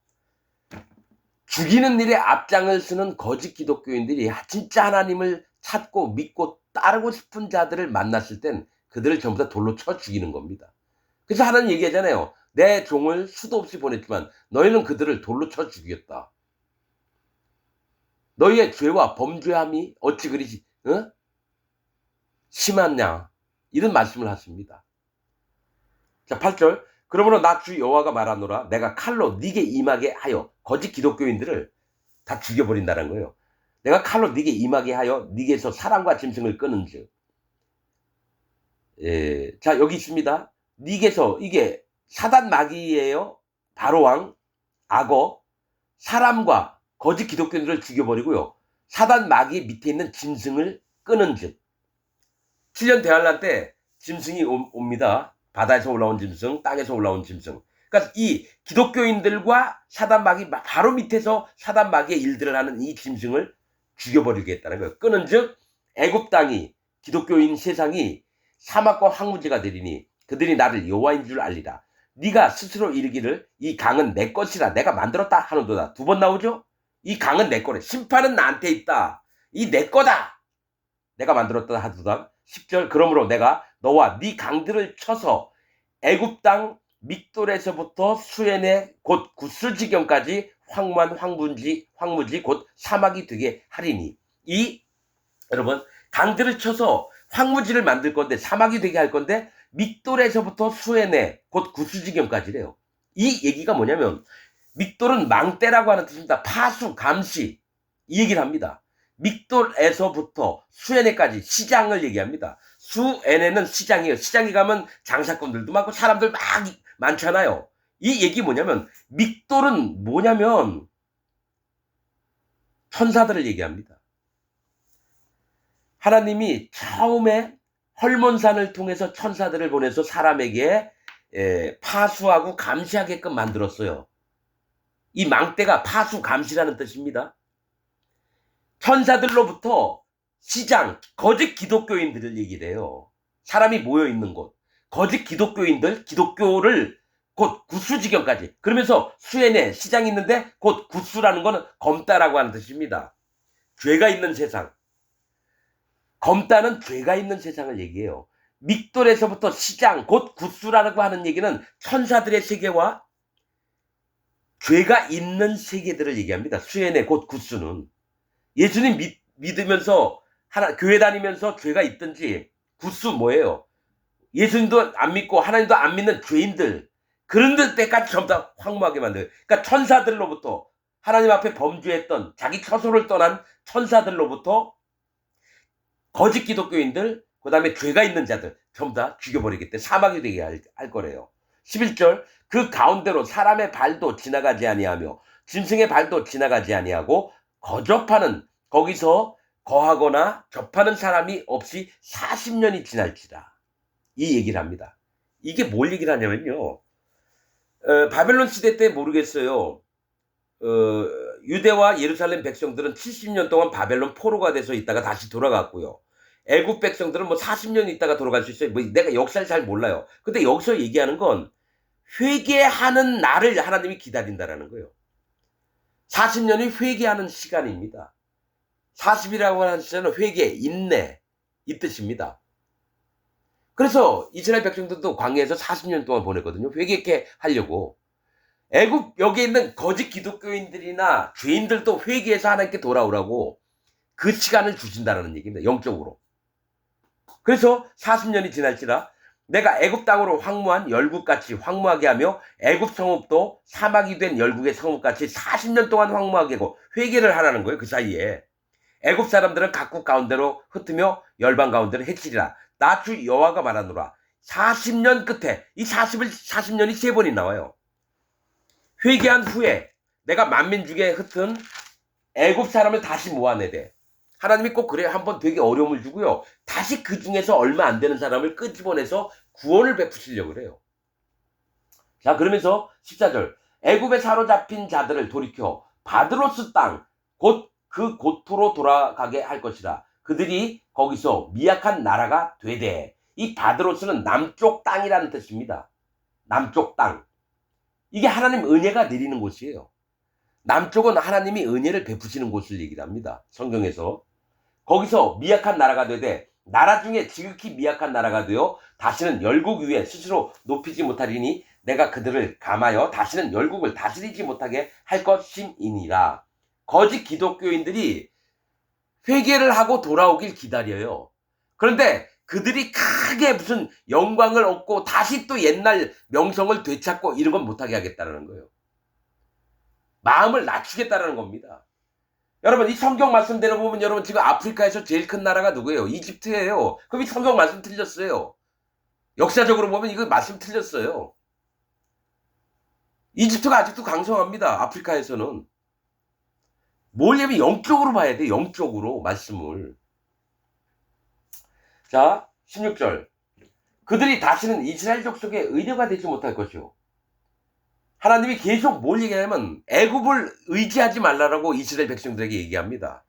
죽이는 일에 앞장을 쓰는 거짓 기독교인들이 진짜 하나님을 찾고 믿고 따르고 싶은 자들을 만났을 땐 그들을 전부 다 돌로 쳐 죽이는 겁니다. 그래서 하나님 얘기하잖아요. 내 종을 수도 없이 보냈지만 너희는 그들을 돌로 쳐 죽였다. 너희의 죄와 범죄함이 어찌 그리 심하냐 이런 말씀을 하십니다. 자 8절 그러므로 나 주 여호와가 말하노라 내가 칼로 네게 임하게 하여 거짓 기독교인들을 다 죽여버린다는 거예요. 내가 칼로 네게 임하게 하여 네게서 사람과 짐승을 끊은즉 자 여기 있습니다. 네게서 이게 사단 마귀예요. 바로왕 악어 사람과 거짓 기독교인들을 죽여버리고요. 사단 마귀 밑에 있는 짐승을 끊은즉 7년 대환란 때 짐승이 옵니다. 바다에서 올라온 짐승, 땅에서 올라온 짐승. 그러니까 이 기독교인들과 사단 마귀 바로 밑에서 사단 마귀의 일들을 하는 이 짐승을 죽여버리겠다는 거예요. 끊은즉 애굽 땅이 기독교인 세상이 사막과 황무지가 되리니 그들이 나를 여호와인 줄 알리라. 네가 스스로 이르기를 이 강은 내 것이라 내가 만들었다 하는도다. 2번 나오죠? 이 강은 내 거래. 심판은 나한테 있다. 이 내 거다. 내가 만들었다 하도다. 10절 그러므로 내가 너와 네 강들을 쳐서 애굽 땅 믹돌에서부터 수엔의 곧 구스지경까지 황무한 황무지 곧 사막이 되게 하리니 이 여러분 강들을 쳐서 황무지를 만들 건데 사막이 되게 할 건데 믹돌에서부터 수엔의 곧 구스지경까지래요. 이 얘기가 뭐냐면 믹돌은 망대라고 하는 뜻입니다. 파수 감시 이 얘기를 합니다. 믹돌에서부터 수에네까지 시장을 얘기합니다. 수에네는 시장이에요. 시장에 가면 장사꾼들도 많고 사람들 막 많잖아요. 이 얘기 뭐냐면 믹돌은 뭐냐면 천사들을 얘기합니다. 하나님이 처음에 헐몬산을 통해서 천사들을 보내서 사람에게 파수하고 감시하게끔 만들었어요. 이 망대가 파수 감시라는 뜻입니다. 천사들로부터 시장, 거짓 기독교인들을 얘기를 해요. 사람이 모여있는 곳. 거짓 기독교인들, 기독교를 곧 구스지경까지. 그러면서 수에네 시장이 있는데 곧 구스라는 거는 검다라고 하는 뜻입니다. 죄가 있는 세상. 검다는 죄가 있는 세상을 얘기해요. 믹돌에서부터 시장, 곧 구스라고 하는 얘기는 천사들의 세계와 죄가 있는 세계들을 얘기합니다. 수에네 곧 구스는. 예수님 믿으면서 교회 다니면서 죄가 있든지 구스 뭐예요? 예수님도 안 믿고 하나님도 안 믿는 죄인들 그런 데까지 전부 다 황무하게 만들어요. 그러니까 천사들로부터 하나님 앞에 범죄했던 자기 처소를 떠난 천사들로부터 거짓 기독교인들 그 다음에 죄가 있는 자들 전부 다 죽여버리기 때문에 사막이 되게 할 거래요. 11절 그 가운데로 사람의 발도 지나가지 아니하며 짐승의 발도 지나가지 아니하고 거접하는 거기서 거하거나 접하는 사람이 없이 40년이 지날지라 이 얘기를 합니다. 이게 뭘 얘기를 하냐면요. 바벨론 시대 때 모르겠어요. 유대와 예루살렘 백성들은 70년 동안 바벨론 포로가 돼서 있다가 다시 돌아갔고요. 애굽 백성들은 뭐 40년 있다가 돌아갈 수 있어요. 뭐 내가 역사를 잘 몰라요. 근데 여기서 얘기하는 건 회개하는 날을 하나님이 기다린다라는 거예요. 40년이 회개하는 시간입니다. 40이라고 하는 숫자는 회개, 인내 이 뜻입니다. 그래서 이스라엘 백성들도 광야에서 40년 동안 보냈거든요. 회개케 하려고. 애굽 여기에 있는 거짓 기독교인들이나 죄인들도 회개해서 하나님께 돌아오라고 그 시간을 주신다는 얘기입니다. 영적으로. 그래서 40년이 지날지라 내가 애굽 땅으로 황무한 열국같이 황무하게 하며 애굽 성읍도 사막이 된 열국의 성읍같이 40년 동안 황무하게 하고 회개를 하라는 거예요. 그 사이에. 애굽 사람들은 각국 가운데로 흩으며 열방 가운데로 해치리라. 나 주 여호와가 말하노라. 40년 끝에 이 40년이 3번이 나와요. 회개한 후에 내가 만민 중에 흩은 애굽 사람을 다시 모아내되, 하나님이 꼭 그래요. 한번 되게 어려움을 주고요. 다시 그 중에서 얼마 안 되는 사람을 끄집어내서 구원을 베푸시려고 그래요. 자, 그러면서 14절. 애굽에 사로잡힌 자들을 돌이켜 바드로스 땅, 곧 그 고토로 돌아가게 할 것이라. 그들이 거기서 미약한 나라가 되되. 이 바드로스는 남쪽 땅이라는 뜻입니다. 남쪽 땅. 이게 하나님 은혜가 내리는 곳이에요. 남쪽은 하나님이 은혜를 베푸시는 곳을 얘기를 합니다. 성경에서. 거기서 미약한 나라가 되되, 나라 중에 지극히 미약한 나라가 되어 다시는 열국 위에 스스로 높이지 못하리니 내가 그들을 감하여 다시는 열국을 다스리지 못하게 할 것임이니라. 거짓 기독교인들이 회개를 하고 돌아오길 기다려요. 그런데 그들이 크게 무슨 영광을 얻고 다시 또 옛날 명성을 되찾고 이런 건 못하게 하겠다는 거예요. 마음을 낮추겠다는 겁니다. 여러분, 이 성경 말씀대로 보면 여러분 지금 아프리카에서 제일 큰 나라가 누구예요? 이집트예요. 그럼 이 성경 말씀 틀렸어요. 역사적으로 보면 이거 말씀 틀렸어요. 이집트가 아직도 강성합니다. 아프리카에서는. 뭐냐면 영적으로 봐야 돼. 영적으로 말씀을. 자, 16절. 그들이 다시는 이스라엘 족속의 의뢰가 되지 못할 것이요. 하나님이 계속 뭘 얘기하냐면 애굽을 의지하지 말라라고 이스라엘 백성들에게 얘기합니다.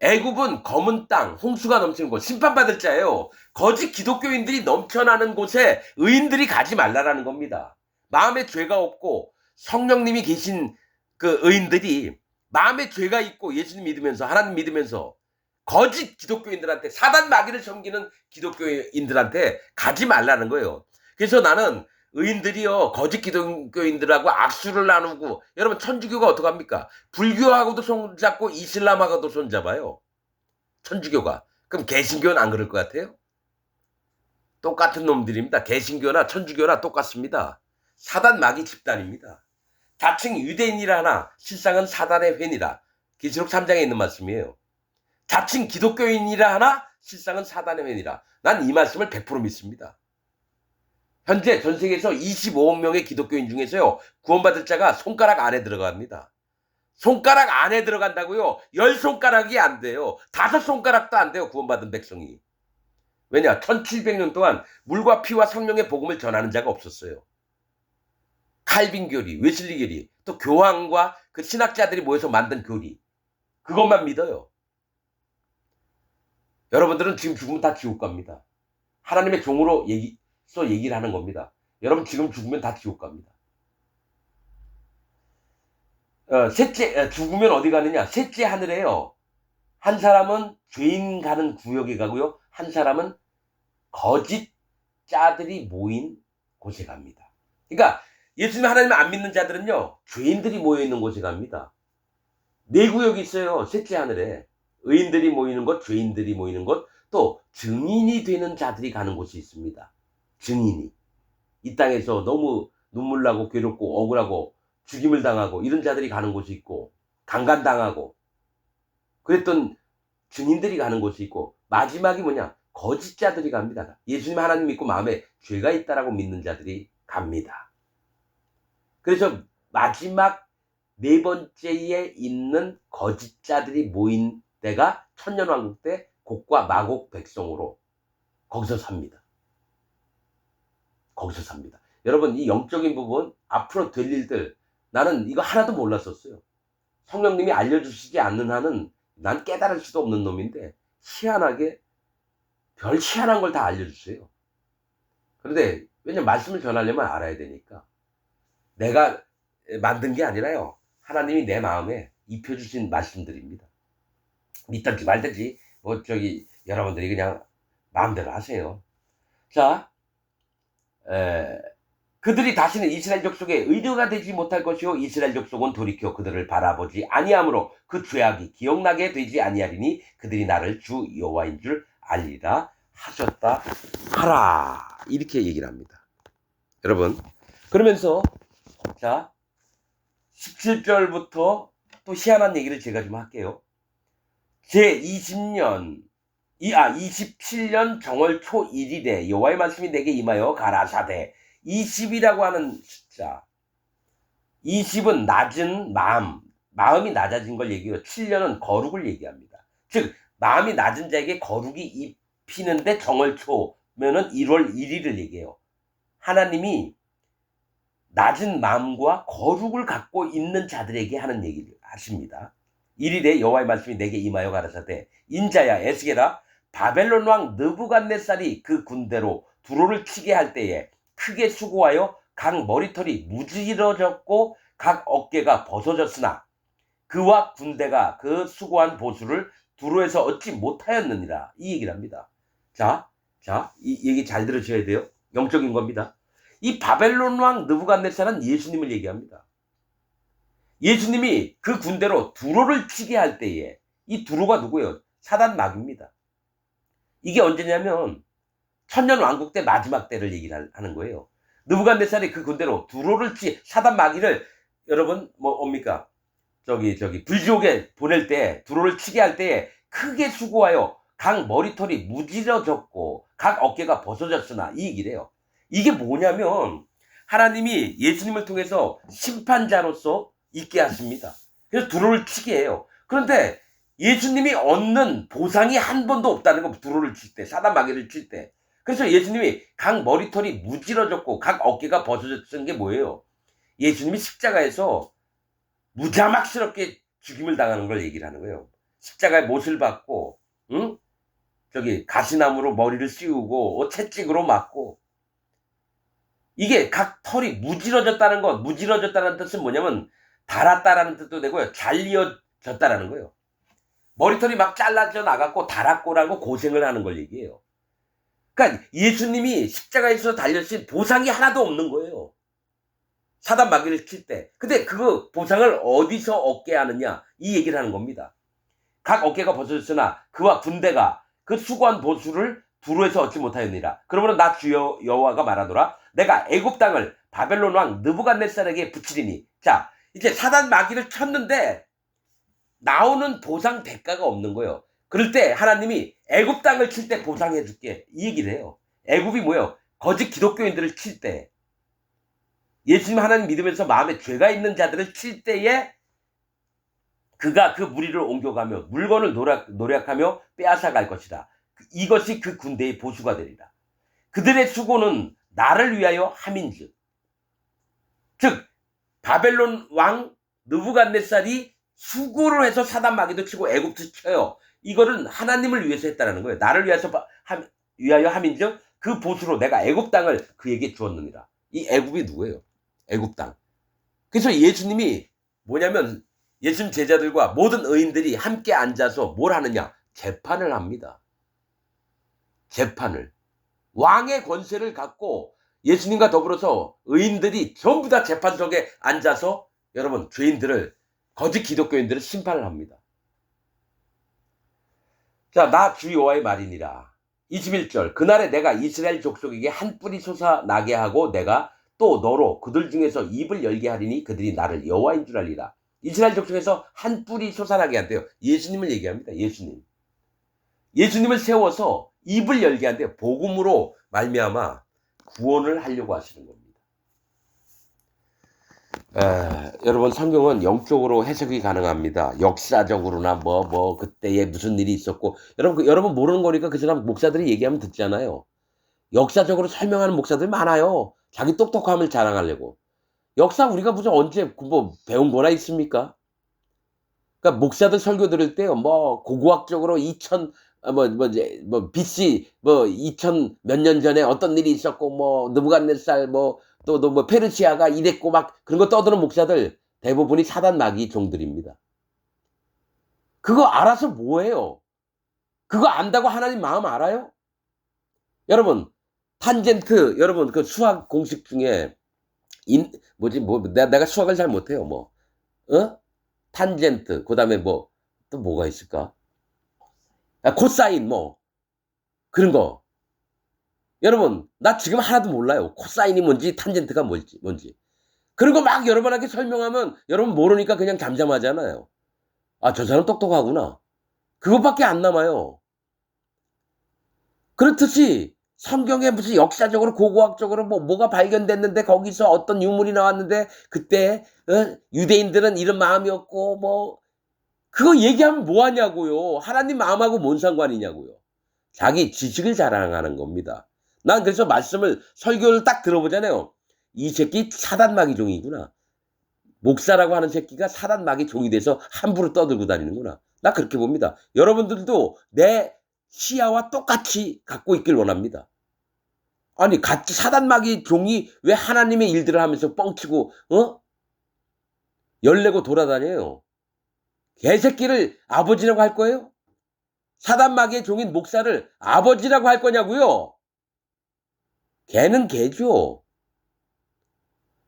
애굽은 검은 땅, 홍수가 넘치는 곳, 심판받을 자예요. 거짓 기독교인들이 넘쳐나는 곳에 의인들이 가지 말라라는 겁니다. 마음에 죄가 없고 성령님이 계신 그 의인들이 마음에 죄가 있고 예수님 믿으면서 하나님 믿으면서 거짓 기독교인들한테 사단 마귀를 섬기는 기독교인들한테 가지 말라는 거예요. 그래서 나는 의인들이요 거짓 기독교인들하고 악수를 나누고, 여러분 천주교가 어떡합니까? 불교하고도 손잡고 이슬람하고도 손잡아요. 천주교가. 그럼 개신교는 안 그럴 것 같아요? 똑같은 놈들입니다. 개신교나 천주교나 똑같습니다. 사단 마귀 집단입니다. 자칭 유대인이라 하나 실상은 사단의 회니라. 계시록 3장에 있는 말씀이에요. 자칭 기독교인이라 하나 실상은 사단의 회니라. 난 이 말씀을 100% 믿습니다. 현재 전 세계에서 25억 명의 기독교인 중에서요 구원받을 자가 손가락 안에 들어갑니다. 손가락 안에 들어간다고요? 10손가락이 안 돼요. 5손가락도 안 돼요. 구원받은 백성이. 왜냐? 1700년 동안 물과 피와 성령의 복음을 전하는 자가 없었어요. 칼빈 교리, 웨슬리 교리, 또 교황과 그 신학자들이 모여서 만든 교리, 그것만 믿어요. 여러분들은 지금 죽으면 다 지옥 갑니다. 하나님의 종으로 얘기를 하는 겁니다. 여러분 지금 죽으면 다 지옥 갑니다. 죽으면 어디 가느냐? 셋째 하늘에요. 한 사람은 죄인 가는 구역에 가고요. 한 사람은 거짓 자들이 모인 곳에 갑니다. 그러니까 예수님 하나님 안 믿는 자들은요 죄인들이 모여있는 곳에 갑니다. 네 구역이 있어요. 셋째 하늘에. 의인들이 모이는 곳, 죄인들이 모이는 곳, 또 증인이 되는 자들이 가는 곳이 있습니다. 증인이. 이 땅에서 너무 눈물 나고 괴롭고 억울하고 죽임을 당하고 이런 자들이 가는 곳이 있고, 강간당하고 그랬던 증인들이 가는 곳이 있고, 마지막이 뭐냐? 거짓자들이 갑니다. 예수님 하나님 믿고 마음에 죄가 있다라고 믿는 자들이 갑니다. 그래서 마지막 네 번째에 있는 거짓자들이 모인 때가 천년왕국 때 곡과 마곡 백성으로 거기서 삽니다. 거기서 삽니다. 여러분 이 영적인 부분 앞으로 될 일들 나는 이거 하나도 몰랐었어요. 성령님이 알려주시지 않는 한은 난 깨달을 수도 없는 놈인데 희한하게 별 희한한 걸 다 알려주세요. 그런데 왜냐면 말씀을 전하려면 알아야 되니까. 내가 만든 게 아니라요 하나님이 내 마음에 입혀주신 말씀들입니다. 믿든지 말든지 뭐 여러분들이 그냥 마음대로 하세요. 자, 그들이 다시는 이스라엘 족속의 의뢰가 되지 못할 것이요 이스라엘 족속은 돌이켜 그들을 바라보지 아니하므로 그 죄악이 기억나게 되지 아니하리니 그들이 나를 주 여호와인 줄 알리라 하셨다 하라. 이렇게 얘기를 합니다. 여러분 그러면서 자 17절부터 또 희한한 얘기를 제가 좀 할게요. 제27년 정월 초 1일에 여호와의 말씀이 내게 임하여 가라사대 20이라고 하는 숫자, 20은 낮은 마음, 마음이 낮아진 걸 얘기해요. 7년은 거룩을 얘기합니다. 즉 마음이 낮은 자에게 거룩이 입히는데 정월초면은 1월 1일을 얘기해요. 하나님이 낮은 마음과 거룩을 갖고 있는 자들에게 하는 얘기를 하십니다. 1일에 여호와의 말씀이 내게 임하여 가라사대 인자야 에스겔아 바벨론 왕 느부갓네살이 그 군대로 두로를 치게 할 때에 크게 수고하여 각 머리털이 무지러졌고 각 어깨가 벗어졌으나 그와 군대가 그 수고한 보수를 두로에서 얻지 못하였느니라. 이 얘기를 합니다. 자, 이 얘기 잘 들으셔야 돼요. 영적인 겁니다. 이 바벨론 왕 느부갓네살은 예수님을 얘기합니다. 예수님이 그 군대로 두로를 치게 할 때에 이 두로가 누구예요? 사단 마귀입니다. 이게 언제냐면 천년 왕국 때 마지막 때를 얘기를 하는 거예요. 느부갓네살이 그 군대로 두로를 사단 마귀를 여러분 뭡니까? 저기 불지옥에 보낼 때 두로를 치게 할 때에 크게 수고하여 각 머리털이 무지러졌고 각 어깨가 벗어졌으나 이 얘기를 해요. 이게 뭐냐면 하나님이 예수님을 통해서 심판자로서 있게 하십니다. 그래서 두로를 치게 해요. 그런데 예수님이 얻는 보상이 한 번도 없다는 거, 두로를 칠 때, 사단 마귀를 칠 때. 그래서 예수님이 각 머리털이 무지러졌고 각 어깨가 벗어졌던 게 뭐예요? 예수님이 십자가에서 무자막스럽게 죽임을 당하는 걸 얘기를 하는 거예요. 십자가에 못을 받고, 응? 가시나무로 머리를 씌우고, 채찍으로 맞고. 이게 각 털이 무지러졌다는 것, 무지러졌다는 뜻은 뭐냐면, 달았다라는 뜻도 되고요. 잘리어졌다라는 거예요. 머리털이 막 잘라져 나갔고, 달았고라고 고생을 하는 걸 얘기해요. 그러니까 예수님이 십자가에서 달려신 보상이 하나도 없는 거예요. 사단 마귀를 칠 때. 근데 그 보상을 어디서 얻게 하느냐? 이 얘기를 하는 겁니다. 각 어깨가 벗어졌으나 그와 군대가 그 수고한 보수를 두루에서 얻지 못하였느니라. 그러므로 나 주여 여호와가 말하노라. 내가 애굽 땅을 바벨론 왕 느부갓네살에게 붙이리니. 자, 이제 사단 마귀를 쳤는데 나오는 보상 대가가 없는 거예요. 그럴 때 하나님이 애굽 땅을 칠 때 보상해 줄게. 이 얘기를 해요. 애굽이 뭐예요? 거짓 기독교인들을 칠 때. 예수님 하나님 믿으면서 마음에 죄가 있는 자들을 칠 때에 그가 그 무리를 옮겨가며 물건을 노략하며 빼앗아갈 것이다. 이것이 그 군대의 보수가 되리라. 그들의 수고는 나를 위하여 함인즉. 즉 바벨론 왕 느부갓네살이 수고를 해서 사단 마귀도 치고 애굽도 쳐요. 이거는 하나님을 위해서 했다는 거예요. 나를 위하여 함인즉 그 보수로 내가 애굽 땅을 그에게 주었느니라. 이 애굽이 누구예요? 애굽 땅. 그래서 예수님이 뭐냐면 예수님 제자들과 모든 의인들이 함께 앉아서 뭘 하느냐? 재판을 합니다. 재판을. 왕의 권세를 갖고 예수님과 더불어서 의인들이 전부 다 재판석에 앉아서 여러분 죄인들을 거짓 기독교인들을 심판을 합니다. 자, 나 주 여호와의 말이니라. 21절 그날에 내가 이스라엘 족속에게 한 뿔이 솟아나게 하고 내가 또 너로 그들 중에서 입을 열게 하리니 그들이 나를 여호와인 줄 알리라. 이스라엘 족속에서 한 뿔이 솟아나게 한대요. 예수님을 얘기합니다. 예수님을 세워서 입을 열게 한대요. 복음으로 말미암아 구원을 하려고 하시는 겁니다. 여러분 성경은 영적으로 해석이 가능합니다. 역사적으로나 그때에 무슨 일이 있었고 여러분 모르는 거니까 그 사람 목사들이 얘기하면 듣잖아요. 역사적으로 설명하는 목사들이 많아요. 자기 똑똑함을 자랑하려고. 역사 우리가 무슨 언제 배운 거나 있습니까? 그러니까 목사들 설교 들을 때요, 고고학적으로 BC, 2000 몇 년 전에 어떤 일이 있었고, 느부갓네살, 또 페르시아가 이랬고, 그런 거 떠드는 목사들, 대부분이 사단 마귀 종들입니다. 그거 알아서 뭐예요? 그거 안다고 하나님 마음 알아요? 여러분, 탄젠트, 여러분, 그 수학 공식 중에, 내가 수학을 잘 못해요, 탄젠트, 그 다음에 또 뭐가 있을까? 코사인, 그런 거. 여러분, 나 지금 하나도 몰라요. 코사인이 뭔지, 탄젠트가 뭔지. 그런 거 막 여러분에게 설명하면 여러분 모르니까 그냥 잠잠하잖아요. 아, 저 사람 똑똑하구나. 그것밖에 안 남아요. 그렇듯이 성경에 무슨 역사적으로 고고학적으로 뭐가 발견됐는데 거기서 어떤 유물이 나왔는데 그때 유대인들은 이런 마음이었고 뭐 그거 얘기하면 뭐 하냐고요. 하나님 마음하고 뭔 상관이냐고요. 자기 지식을 자랑하는 겁니다. 난 그래서 말씀을 설교를 딱 들어보잖아요. 이 새끼 사단 마귀 종이구나. 목사라고 하는 새끼가 사단 마귀 종이 돼서 함부로 떠들고 다니는구나. 나 그렇게 봅니다. 여러분들도 내 시야와 똑같이 갖고 있길 원합니다. 아니 같이 사단 마귀 종이 왜 하나님의 일들을 하면서 뻥치고 열내고 돌아다녀요. 개새끼를 아버지라고 할 거예요? 사단 마귀의 종인 목사를 아버지라고 할 거냐고요? 개는 개죠.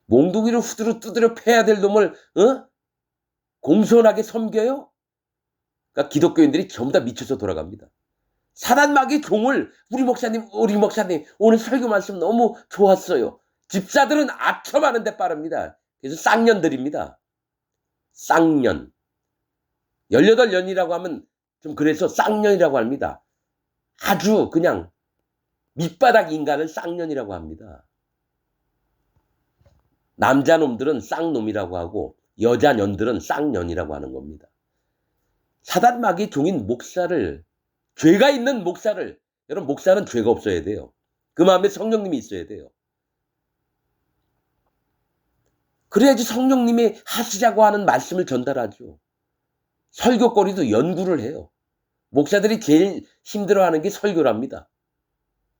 몽둥이로 후드로 두드려 패야 될 놈을 공손하게 섬겨요? 그러니까 기독교인들이 전부 다 미쳐서 돌아갑니다. 사단 마귀의 종을 우리 목사님 오늘 설교 말씀 너무 좋았어요. 집사들은 아첨하는 데 빠릅니다. 그래서 쌍년들입니다. 쌍년. 18년이라고 하면 좀 그래서 쌍년이라고 합니다. 아주 그냥 밑바닥 인간을 쌍년이라고 합니다. 남자놈들은 쌍놈이라고 하고 여자년들은 쌍년이라고 하는 겁니다. 사단 마귀 종인 목사를, 죄가 있는 목사를, 여러분 목사는 죄가 없어야 돼요. 그 마음에 성령님이 있어야 돼요. 그래야지 성령님이 하시자고 하는 말씀을 전달하죠. 설교거리도 연구를 해요. 목사들이 제일 힘들어하는 게 설교랍니다.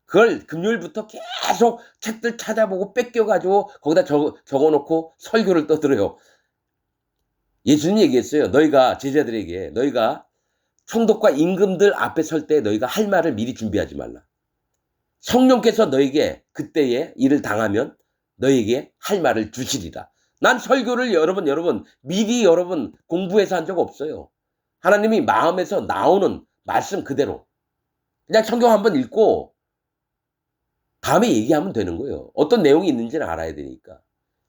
그걸 금요일부터 계속 책들 찾아보고 뺏겨가지고 거기다 적어놓고 설교를 떠들어요. 예수님 얘기했어요. 너희가 제자들에게 너희가 총독과 임금들 앞에 설 때 너희가 할 말을 미리 준비하지 말라. 성령께서 너에게 그때에 일을 당하면 너에게 할 말을 주시리라. 난 설교를 여러분 미리 공부해서 한 적 없어요. 하나님이 마음에서 나오는 말씀 그대로 그냥 성경 한번 읽고 밤에 얘기하면 되는 거예요. 어떤 내용이 있는지는 알아야 되니까.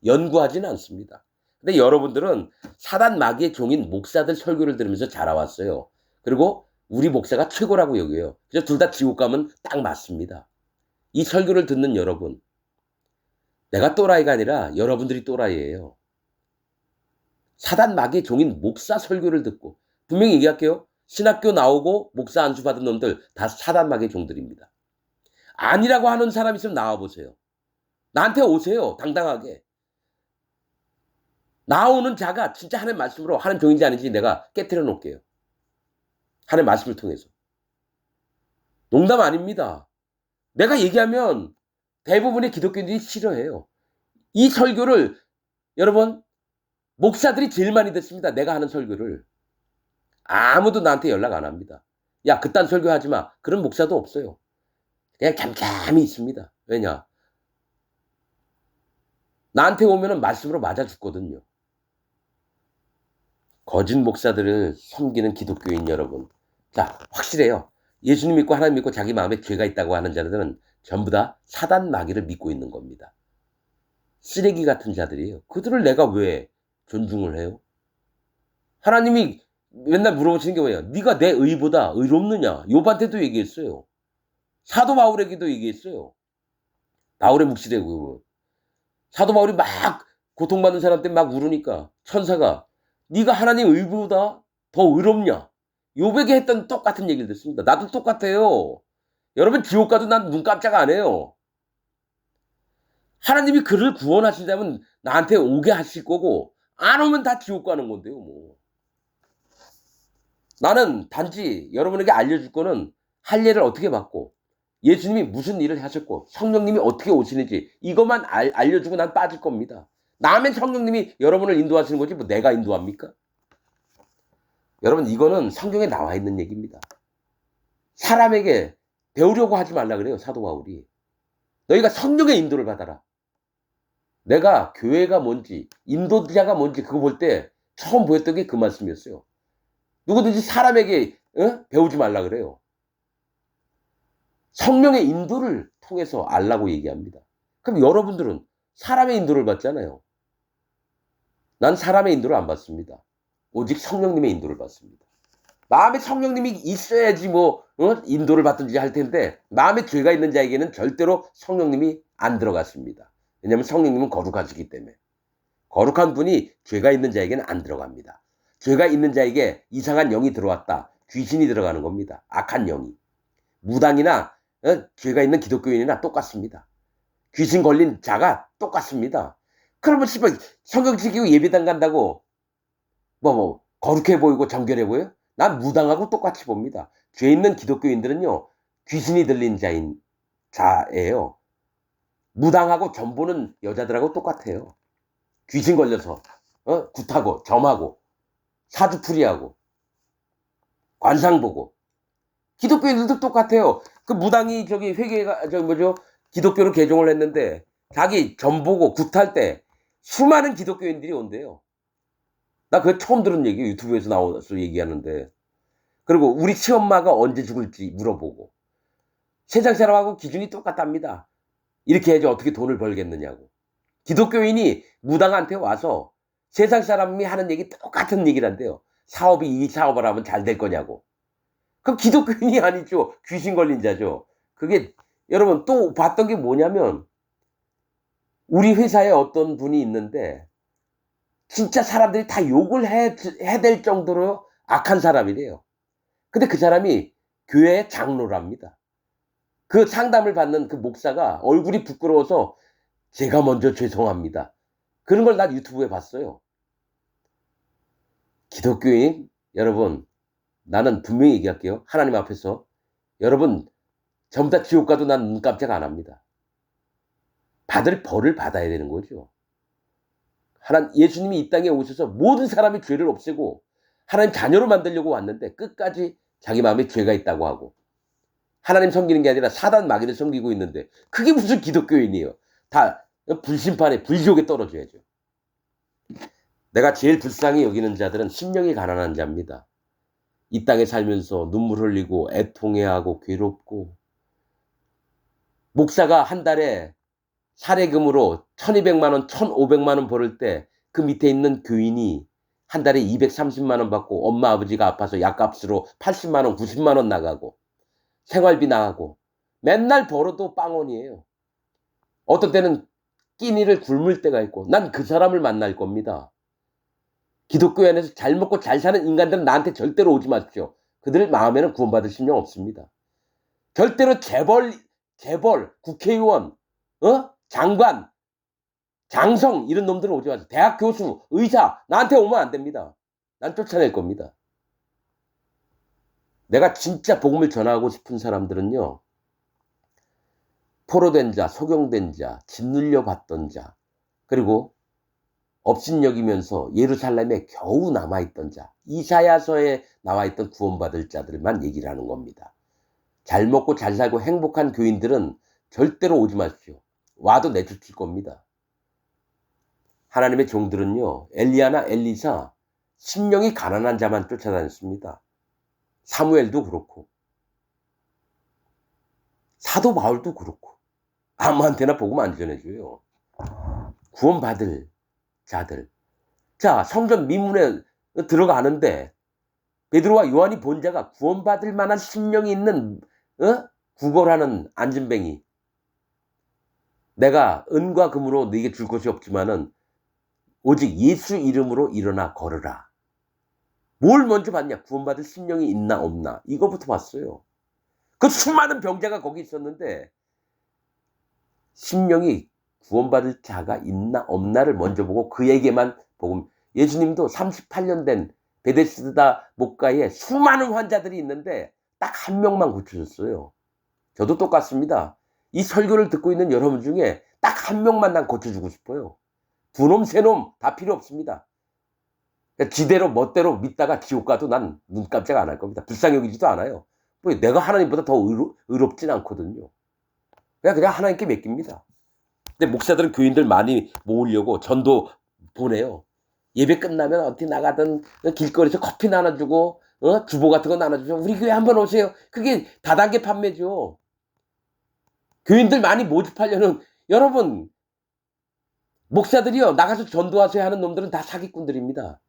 연구하지는 않습니다. 근데 여러분들은 사단 마귀의 종인 목사들 설교를 들으면서 자라왔어요. 그리고 우리 목사가 최고라고 여겨요. 그래서 둘 다 지옥 가면 딱 맞습니다. 이 설교를 듣는 여러분, 내가 또라이가 아니라 여러분들이 또라이예요. 사단 마귀의 종인 목사 설교를 듣고 분명히 얘기할게요. 신학교 나오고 목사 안수 받은 놈들 다 사단 마귀의 종들입니다. 아니라고 하는 사람 있으면 나와보세요. 나한테 오세요. 당당하게. 나오는 자가 진짜 하나님 말씀으로 하나님 종인지 아닌지 내가 깨트려 놓을게요. 하나님 말씀을 통해서. 농담 아닙니다. 내가 얘기하면 대부분의 기독교인들이 싫어해요. 이 설교를 여러분 목사들이 제일 많이 듣습니다. 내가 하는 설교를. 아무도 나한테 연락 안 합니다. 야 그딴 설교하지 마. 그런 목사도 없어요. 그냥 잠잠히 있습니다. 왜냐? 나한테 오면은 말씀으로 맞아 죽거든요. 거짓 목사들을 섬기는 기독교인 여러분. 자, 확실해요. 예수님 믿고 하나님 믿고 자기 마음에 죄가 있다고 하는 자들은 전부 다 사단 마귀를 믿고 있는 겁니다. 쓰레기 같은 자들이에요. 그들을 내가 왜 존중을 해요? 하나님이 맨날 물어보시는 게 뭐예요? 네가 내 의보다 의롭느냐? 욥한테도 얘기했어요. 사도 바울에게도 얘기했어요. 바울의 묵시되고 사도 바울이 막 고통받는 사람 때문에 막 울으니까 천사가 네가 하나님 의보다 더 의롭냐? 욥에게 했던 똑같은 얘기를 듣습니다. 나도 똑같아요. 여러분 지옥 가도 난 눈 깜짝 안 해요. 하나님이 그를 구원하신다면 나한테 오게 하실 거고 안 오면 다 지옥 가는 건데요. 뭐. 나는 단지 여러분에게 알려줄 거는 할례를 어떻게 받고 예수님이 무슨 일을 하셨고 성령님이 어떻게 오시는지 이것만 알려주고 난 빠질 겁니다. 나면 성령님이 여러분을 인도하시는 거지 뭐 내가 인도합니까? 여러분 이거는 성경에 나와 있는 얘기입니다. 사람에게 배우려고 하지 말라 그래요. 사도 바울이. 너희가 성령의 인도를 받아라. 내가 교회가 뭔지 인도자가 뭔지 그거 볼 때 처음 보였던 게 그 말씀이었어요. 누구든지 사람에게 배우지 말라 그래요. 성령의 인도를 통해서 알라고 얘기합니다. 그럼 여러분들은 사람의 인도를 받잖아요. 난 사람의 인도를 안 받습니다. 오직 성령님의 인도를 받습니다. 마음에 성령님이 있어야지 뭐 인도를 받든지 할 텐데 마음에 죄가 있는 자에게는 절대로 성령님이 안 들어갔습니다. 왜냐하면 성령님은 거룩하시기 때문에. 거룩한 분이 죄가 있는 자에게는 안 들어갑니다. 죄가 있는 자에게 이상한 영이 들어왔다. 귀신이 들어가는 겁니다. 악한 영이. 무당이나 죄가 있는 기독교인이나 똑같습니다. 귀신 걸린 자가 똑같습니다. 그러면 씨발 성경 지키고 예배당 간다고 거룩해 보이고 정결해 보여? 난 무당하고 똑같이 봅니다. 죄 있는 기독교인들은요 귀신이 들린 자예요. 무당하고 점 보는 여자들하고 똑같아요. 귀신 걸려서 굿하고 점하고 사주풀이하고 관상 보고. 기독교인들도 똑같아요. 그 무당이 회개가 기독교로 개종을 했는데 자기 점 보고 굿할 때 수많은 기독교인들이 온대요. 나 그거 처음 들은 얘기예요. 유튜브에서 나와서 얘기하는데. 그리고 우리 시엄마가 언제 죽을지 물어보고. 세상 사람하고 기준이 똑같답니다. 이렇게 해야지 어떻게 돈을 벌겠느냐고. 기독교인이 무당한테 와서 세상 사람이 하는 얘기 똑같은 얘기를 한대요. 사업이 이 사업을 하면 잘 될 거냐고. 그럼 기독교인이 아니죠. 귀신 걸린 자죠. 그게 여러분 또 봤던 게 뭐냐면 우리 회사에 어떤 분이 있는데 진짜 사람들이 다 욕을 해댈 정도로 악한 사람이래요. 근데 그 사람이 교회의 장로랍니다. 그 상담을 받는 그 목사가 얼굴이 부끄러워서 제가 먼저 죄송합니다. 그런 걸 난 유튜브에 봤어요. 기독교인 여러분, 나는 분명히 얘기할게요. 하나님 앞에서 여러분 전부 다 지옥 가도 난 눈 깜짝 안 합니다. 받을 벌을 받아야 되는 거죠. 예수님이 이 땅에 오셔서 모든 사람의 죄를 없애고 하나님 자녀로 만들려고 왔는데 끝까지 자기 마음에 죄가 있다고 하고 하나님 섬기는 게 아니라 사단 마귀를 섬기고 있는데 그게 무슨 기독교인이에요. 다 불심판에 불지옥에 떨어져야죠. 내가 제일 불쌍히 여기는 자들은 심령이 가난한 자입니다. 이 땅에 살면서 눈물 흘리고 애통해하고 괴롭고 목사가 한 달에 사례금으로 1200만 원, 1500만 원 벌을 때 그 밑에 있는 교인이 한 달에 230만 원 받고 엄마 아버지가 아파서 약값으로 80만 원, 90만 원 나가고 생활비 나가고 맨날 벌어도 빵원이에요. 어떤 때는 끼니를 굶을 때가 있고 난 그 사람을 만날 겁니다. 기독교 안에서 잘 먹고 잘 사는 인간들은 나한테 절대로 오지 마십시오. 그들 마음에는 구원받을 심령 없습니다. 절대로 재벌, 국회의원, 장관, 장성 이런 놈들은 오지 마세요. 대학 교수, 의사 나한테 오면 안 됩니다. 난 쫓아낼 겁니다. 내가 진짜 복음을 전하고 싶은 사람들은요. 포로된 자, 소경된 자, 짓눌려 받던 자, 그리고 업신여기면서 예루살렘에 겨우 남아있던 자, 이사야서에 나와있던 구원받을 자들만 얘기를 하는 겁니다. 잘 먹고 잘 살고 행복한 교인들은 절대로 오지 마십시오. 와도 내쫓을 겁니다. 하나님의 종들은요. 엘리야나 엘리사 심령이 가난한 자만 쫓아다녔습니다. 사무엘도 그렇고 사도 바울도 그렇고 아무한테나 복음 안 전해줘요. 구원받을 자들. 자, 성전 미문에 들어가는데 베드로와 요한이 본 자가 구원받을 만한 심령이 있는 구걸하는 안진뱅이. 내가 은과 금으로 네게 줄 것이 없지만은 오직 예수 이름으로 일어나 걸으라. 뭘 먼저 봤냐? 구원받을 심령이 있나 없나. 이거부터 봤어요. 그 수많은 병자가 거기 있었는데 심령이 구원받을 자가 있나 없나를 먼저 보고 그에게만 복음. 예수님도 38년 된 베데스다 목가에 수많은 환자들이 있는데 딱 한 명만 고쳐줬어요. 저도 똑같습니다. 이 설교를 듣고 있는 여러분 중에 딱 한 명만 난 고쳐주고 싶어요. 두 놈, 세 놈 다 필요 없습니다. 지대로 멋대로 믿다가 지옥 가도 난 눈 깜짝 안 할 겁니다. 불쌍히 여기지도 않아요. 내가 하나님보다 더 의롭진 않거든요. 그냥 하나님께 맡깁니다. 근데 목사들은 교인들 많이 모으려고 전도 보내요. 예배 끝나면 어디 나가든 길거리에서 커피 나눠주고 주보 같은 거 나눠주고 우리 교회 한번 오세요. 그게 다단계 판매죠. 교인들 많이 모집하려는 여러분 목사들이요 나가서 전도하세요 하는 놈들은 다 사기꾼들입니다.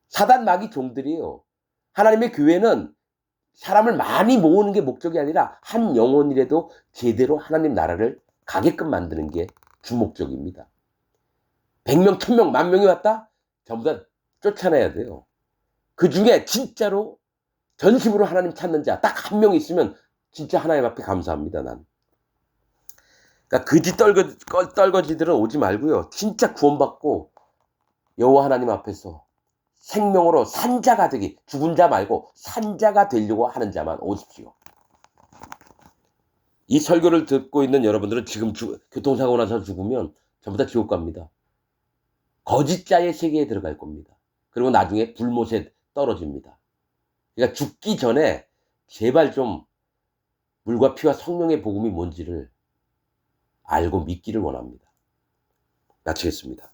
사단 마귀 종들이에요. 하나님의 교회는 사람을 많이 모으는 게 목적이 아니라 한 영혼이라도 제대로 하나님 나라를 가게끔 만드는 게 주목적입니다. 100명, 1000명, 10,000명이 왔다? 전부 다 쫓아내야 돼요. 그중에 진짜로 전심으로 하나님 찾는 자 딱 한 명 있으면 진짜 하나님 앞에 감사합니다, 난. 그러니까 거지 떨거지들은 오지 말고요. 진짜 구원받고 여호와 하나님 앞에서 생명으로 산 자가 되기, 죽은 자 말고 산 자가 되려고 하는 자만 오십시오. 이 설교를 듣고 있는 여러분들은 지금 교통사고 나서 죽으면 전부 다 지옥 갑니다. 거짓자의 세계에 들어갈 겁니다. 그리고 나중에 불못에 떨어집니다. 그러니까 죽기 전에 제발 좀 물과 피와 성령의 복음이 뭔지를 알고 믿기를 원합니다. 마치겠습니다.